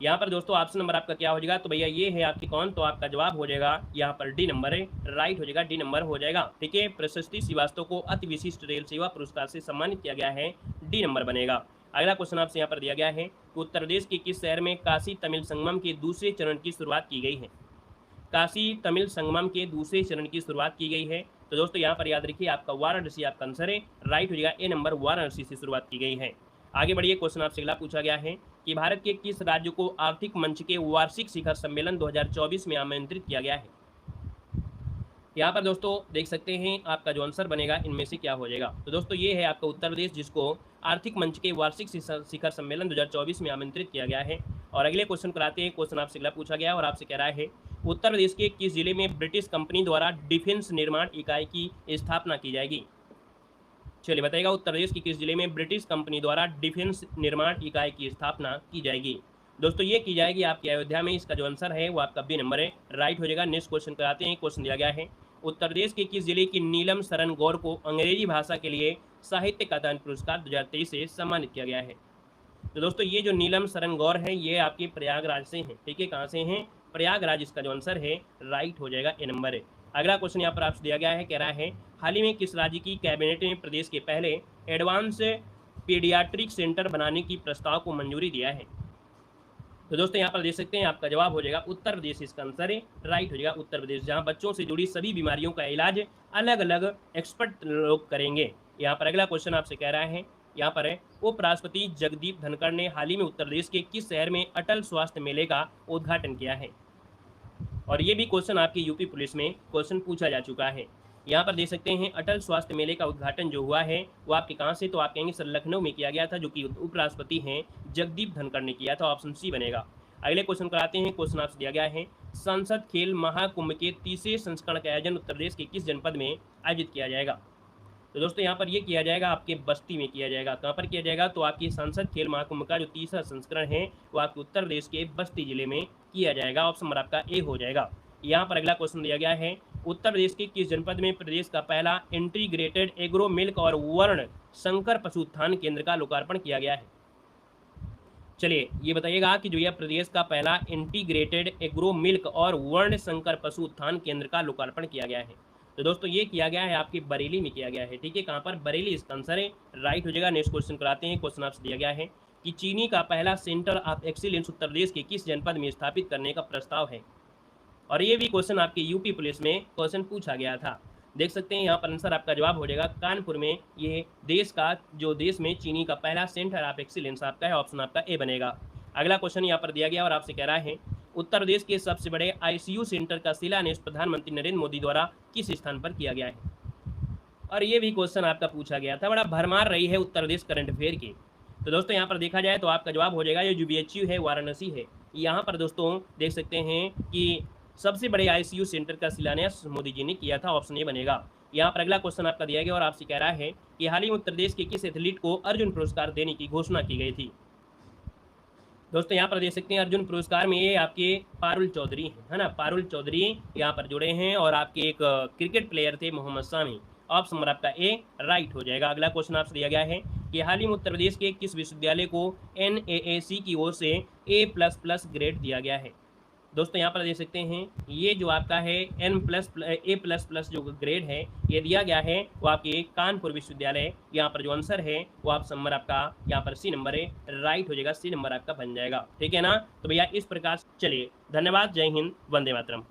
यहाँ पर दोस्तों ऑप्शन नंबर आपका क्या हो जाएगा, तो भैया ये है आपकी कौन, तो आपका जवाब हो जाएगा यहाँ पर डी नंबर है, राइट हो जाएगा, डी नंबर हो जाएगा। ठीक है, प्रशस्ति श्रीवास्तव को अति विशिष्ट रेल सेवा पुरस्कार से सम्मानित किया गया है, डी नंबर बनेगा। अगला क्वेश्चन आपसे यहाँ पर दिया गया है कि उत्तर प्रदेश के किस शहर में काशी तमिल संगमम के दूसरे चरण की शुरुआत की गई है। काशी तमिल संगमम के दूसरे चरण की शुरुआत की गई है, तो दोस्तों यहाँ पर याद रखिए आपका वाराणसी आपका आंसर है, राइट हो जाएगा, ए नंबर वाराणसी से शुरुआत की गई है। आगे बढ़िए, क्वेश्चन आपसे अगला पूछा गया है कि भारत के किस राज्य को आर्थिक मंच के वार्षिक शिखर सम्मेलन 2024 में आमंत्रित किया गया है। यहाँ पर दोस्तों देख सकते हैं आपका जो आंसर बनेगा इनमें से क्या हो जाएगा, तो दोस्तों ये है आपका उत्तर प्रदेश, जिसको आर्थिक मंच के वार्षिक शिखर सम्मेलन 2024 में आमंत्रित किया गया है। और अगले क्वेश्चन कराते हैं। क्वेश्चन आपसे अगला पूछा गया और आपसे कह रहा है उत्तर प्रदेश के किस जिले में ब्रिटिश कंपनी द्वारा डिफेंस निर्माण इकाई की स्थापना की जाएगी। चलिए बताइएगा, उत्तर प्रदेश के किस जिले में ब्रिटिश कंपनी द्वारा डिफेंस निर्माण इकाई की स्थापना की जाएगी। दोस्तों ये की जाएगी आपकी अयोध्या में। इसका जो आंसर है वो आपका बी नंबर है, राइट हो जाएगा। नेक्स्ट क्वेश्चन कराते हैं। क्वेश्चन दिया गया है उत्तर प्रदेश के किस जिले की नीलम शरण गौर को अंग्रेजी भाषा के लिए साहित्य अकादमी पुरस्कार 2023 से सम्मानित किया गया है। तो दोस्तों ये जो नीलम शरण गौर है ये आपके प्रयागराज से हैं। ठीक है, कहाँ से हैं, प्रयागराज। इसका जो आंसर है राइट हो जाएगा, ए नंबर है। अगला क्वेश्चन यहाँ पर आपसे दिया गया है, कह रहा है हाल ही में किस राज्य की कैबिनेट ने प्रदेश के पहले एडवांस पीडियाट्रिक सेंटर बनाने की प्रस्ताव को मंजूरी दिया है। तो दोस्तों यहाँ पर देख सकते हैं आपका जवाब हो जाएगा उत्तर प्रदेश, इसका आंसर है, राइट हो जाएगा उत्तर प्रदेश, जहाँ बच्चों से जुड़ी सभी बीमारियों का इलाज अलग अलग एक्सपर्ट लोग करेंगे। यहाँ पर अगला क्वेश्चन आपसे कह रहा है, यहाँ पर है उपराष्ट्रपति जगदीप धनखड़ ने हाल ही में उत्तर प्रदेश के किस शहर में अटल स्वास्थ्य मेले का उद्घाटन किया है। और ये भी क्वेश्चन आपकी यूपी पुलिस में क्वेश्चन पूछा जा चुका है। यहाँ पर देख सकते हैं अटल स्वास्थ्य मेले का उद्घाटन जो हुआ है वो आपके कहाँ से, तो आप कहेंगे सर लखनऊ में किया गया था, जो कि उपराष्ट्रपति हैं जगदीप धनखड़ ने किया था, ऑप्शन सी बनेगा। अगले क्वेश्चन कराते हैं। क्वेश्चन आपसे दिया गया है संसद खेल महाकुंभ के तीसरे संस्करण का आयोजन उत्तर प्रदेश के किस जनपद में आयोजित किया जाएगा। तो दोस्तों यहाँ पर ये किया जाएगा आपके बस्ती में किया जाएगा। कहाँ पर किया जाएगा, तो आपकी संसद खेल महाकुंभ का जो तीसरा संस्करण है वो आपके उत्तर प्रदेश के बस्ती जिले में किया जाएगा, ऑप्शन नंबर आपका ए हो जाएगा। यहाँ पर अगला क्वेश्चन दिया गया है उत्तर प्रदेश के किस जनपद में प्रदेश का पहला इंटीग्रेटेड एग्रो मिल्क और वर्ण संकर पशु उत्थान केंद्र का लोकार्पण किया गया है। चलिए ये बताइएगा कि जो यह प्रदेश का पहला इंटीग्रेटेड एग्रो मिल्क और वर्ण संकर पशु उत्थान केंद्र का लोकार्पण किया गया है। तो दोस्तों ये किया गया है आपके बरेली में किया गया है। ठीक है, कहाँ पर, बरेली, इसका आंसर है, राइट हो जाएगा। नेक्स्ट क्वेश्चन कराते हैं। क्वेश्चन आपसे दिया गया है कि चीनी का पहला centre of excellence Uttar Pradesh के किस जनपद में स्थापित करने का प्रस्ताव है। और ये भी क्वेश्चन आपके यूपी पुलिस में क्वेश्चन पूछा गया था। देख सकते हैं यहाँ पर आंसर आपका जवाब हो जाएगा कानपुर में। ये देश का जो देश में चीनी का पहला सेंटर ऑफ एक्सीलेंस आपका है, ऑप्शन आपका ए बनेगा। अगला क्वेश्चन यहाँ पर दिया गया और आपसे कह रहा है उत्तर प्रदेश के सबसे बड़े आईसीयू सेंटर का शिलान्यास प्रधानमंत्री नरेंद्र मोदी द्वारा किस स्थान पर किया गया है। और ये भी क्वेश्चन आपका पूछा गया था, बड़ा भरमार रही है उत्तर प्रदेश करंट अफेयर की। तो दोस्तों यहाँ पर देखा जाए तो आपका जवाब हो जाएगा ये BHU है, वाराणसी है। यहाँ पर दोस्तों देख सकते हैं कि सबसे बड़े आईसीयू सेंटर का शिलान्यास मोदी जी ने किया था, ऑप्शन ए बनेगा। यहाँ पर अगला क्वेश्चन आपका दिया गया और आपसे कह रहा है कि हाल ही में उत्तर प्रदेश के किस एथलीट को अर्जुन पुरस्कार देने की घोषणा की गई थी। दोस्तों यहाँ पर देख सकते हैं अर्जुन पुरस्कार में ये आपके पारुल चौधरी है ना, पारुल चौधरी यहाँ पर जुड़े हैं और आपके एक क्रिकेट प्लेयर थे मोहम्मद शामी, ऑप्शन नंबर आपका ए राइट हो जाएगा। अगला क्वेश्चन आपसे दिया गया है कि हाल ही में उत्तर प्रदेश के किस विश्वविद्यालय को NAAC की ओर से A++ ग्रेड दिया गया है। दोस्तों यहाँ पर देख सकते हैं ये जो आपका है A++ जो ग्रेड है ये दिया गया है वो आपके कानपुर विश्वविद्यालय। यहाँ पर जो आंसर है वो आप नंबर आपका यहाँ पर सी नंबर है, राइट हो जाएगा, सी नंबर आपका बन जाएगा। ठीक है ना, तो भैया इस प्रकार चलिए, धन्यवाद, जय हिंद, वंदे मातरम।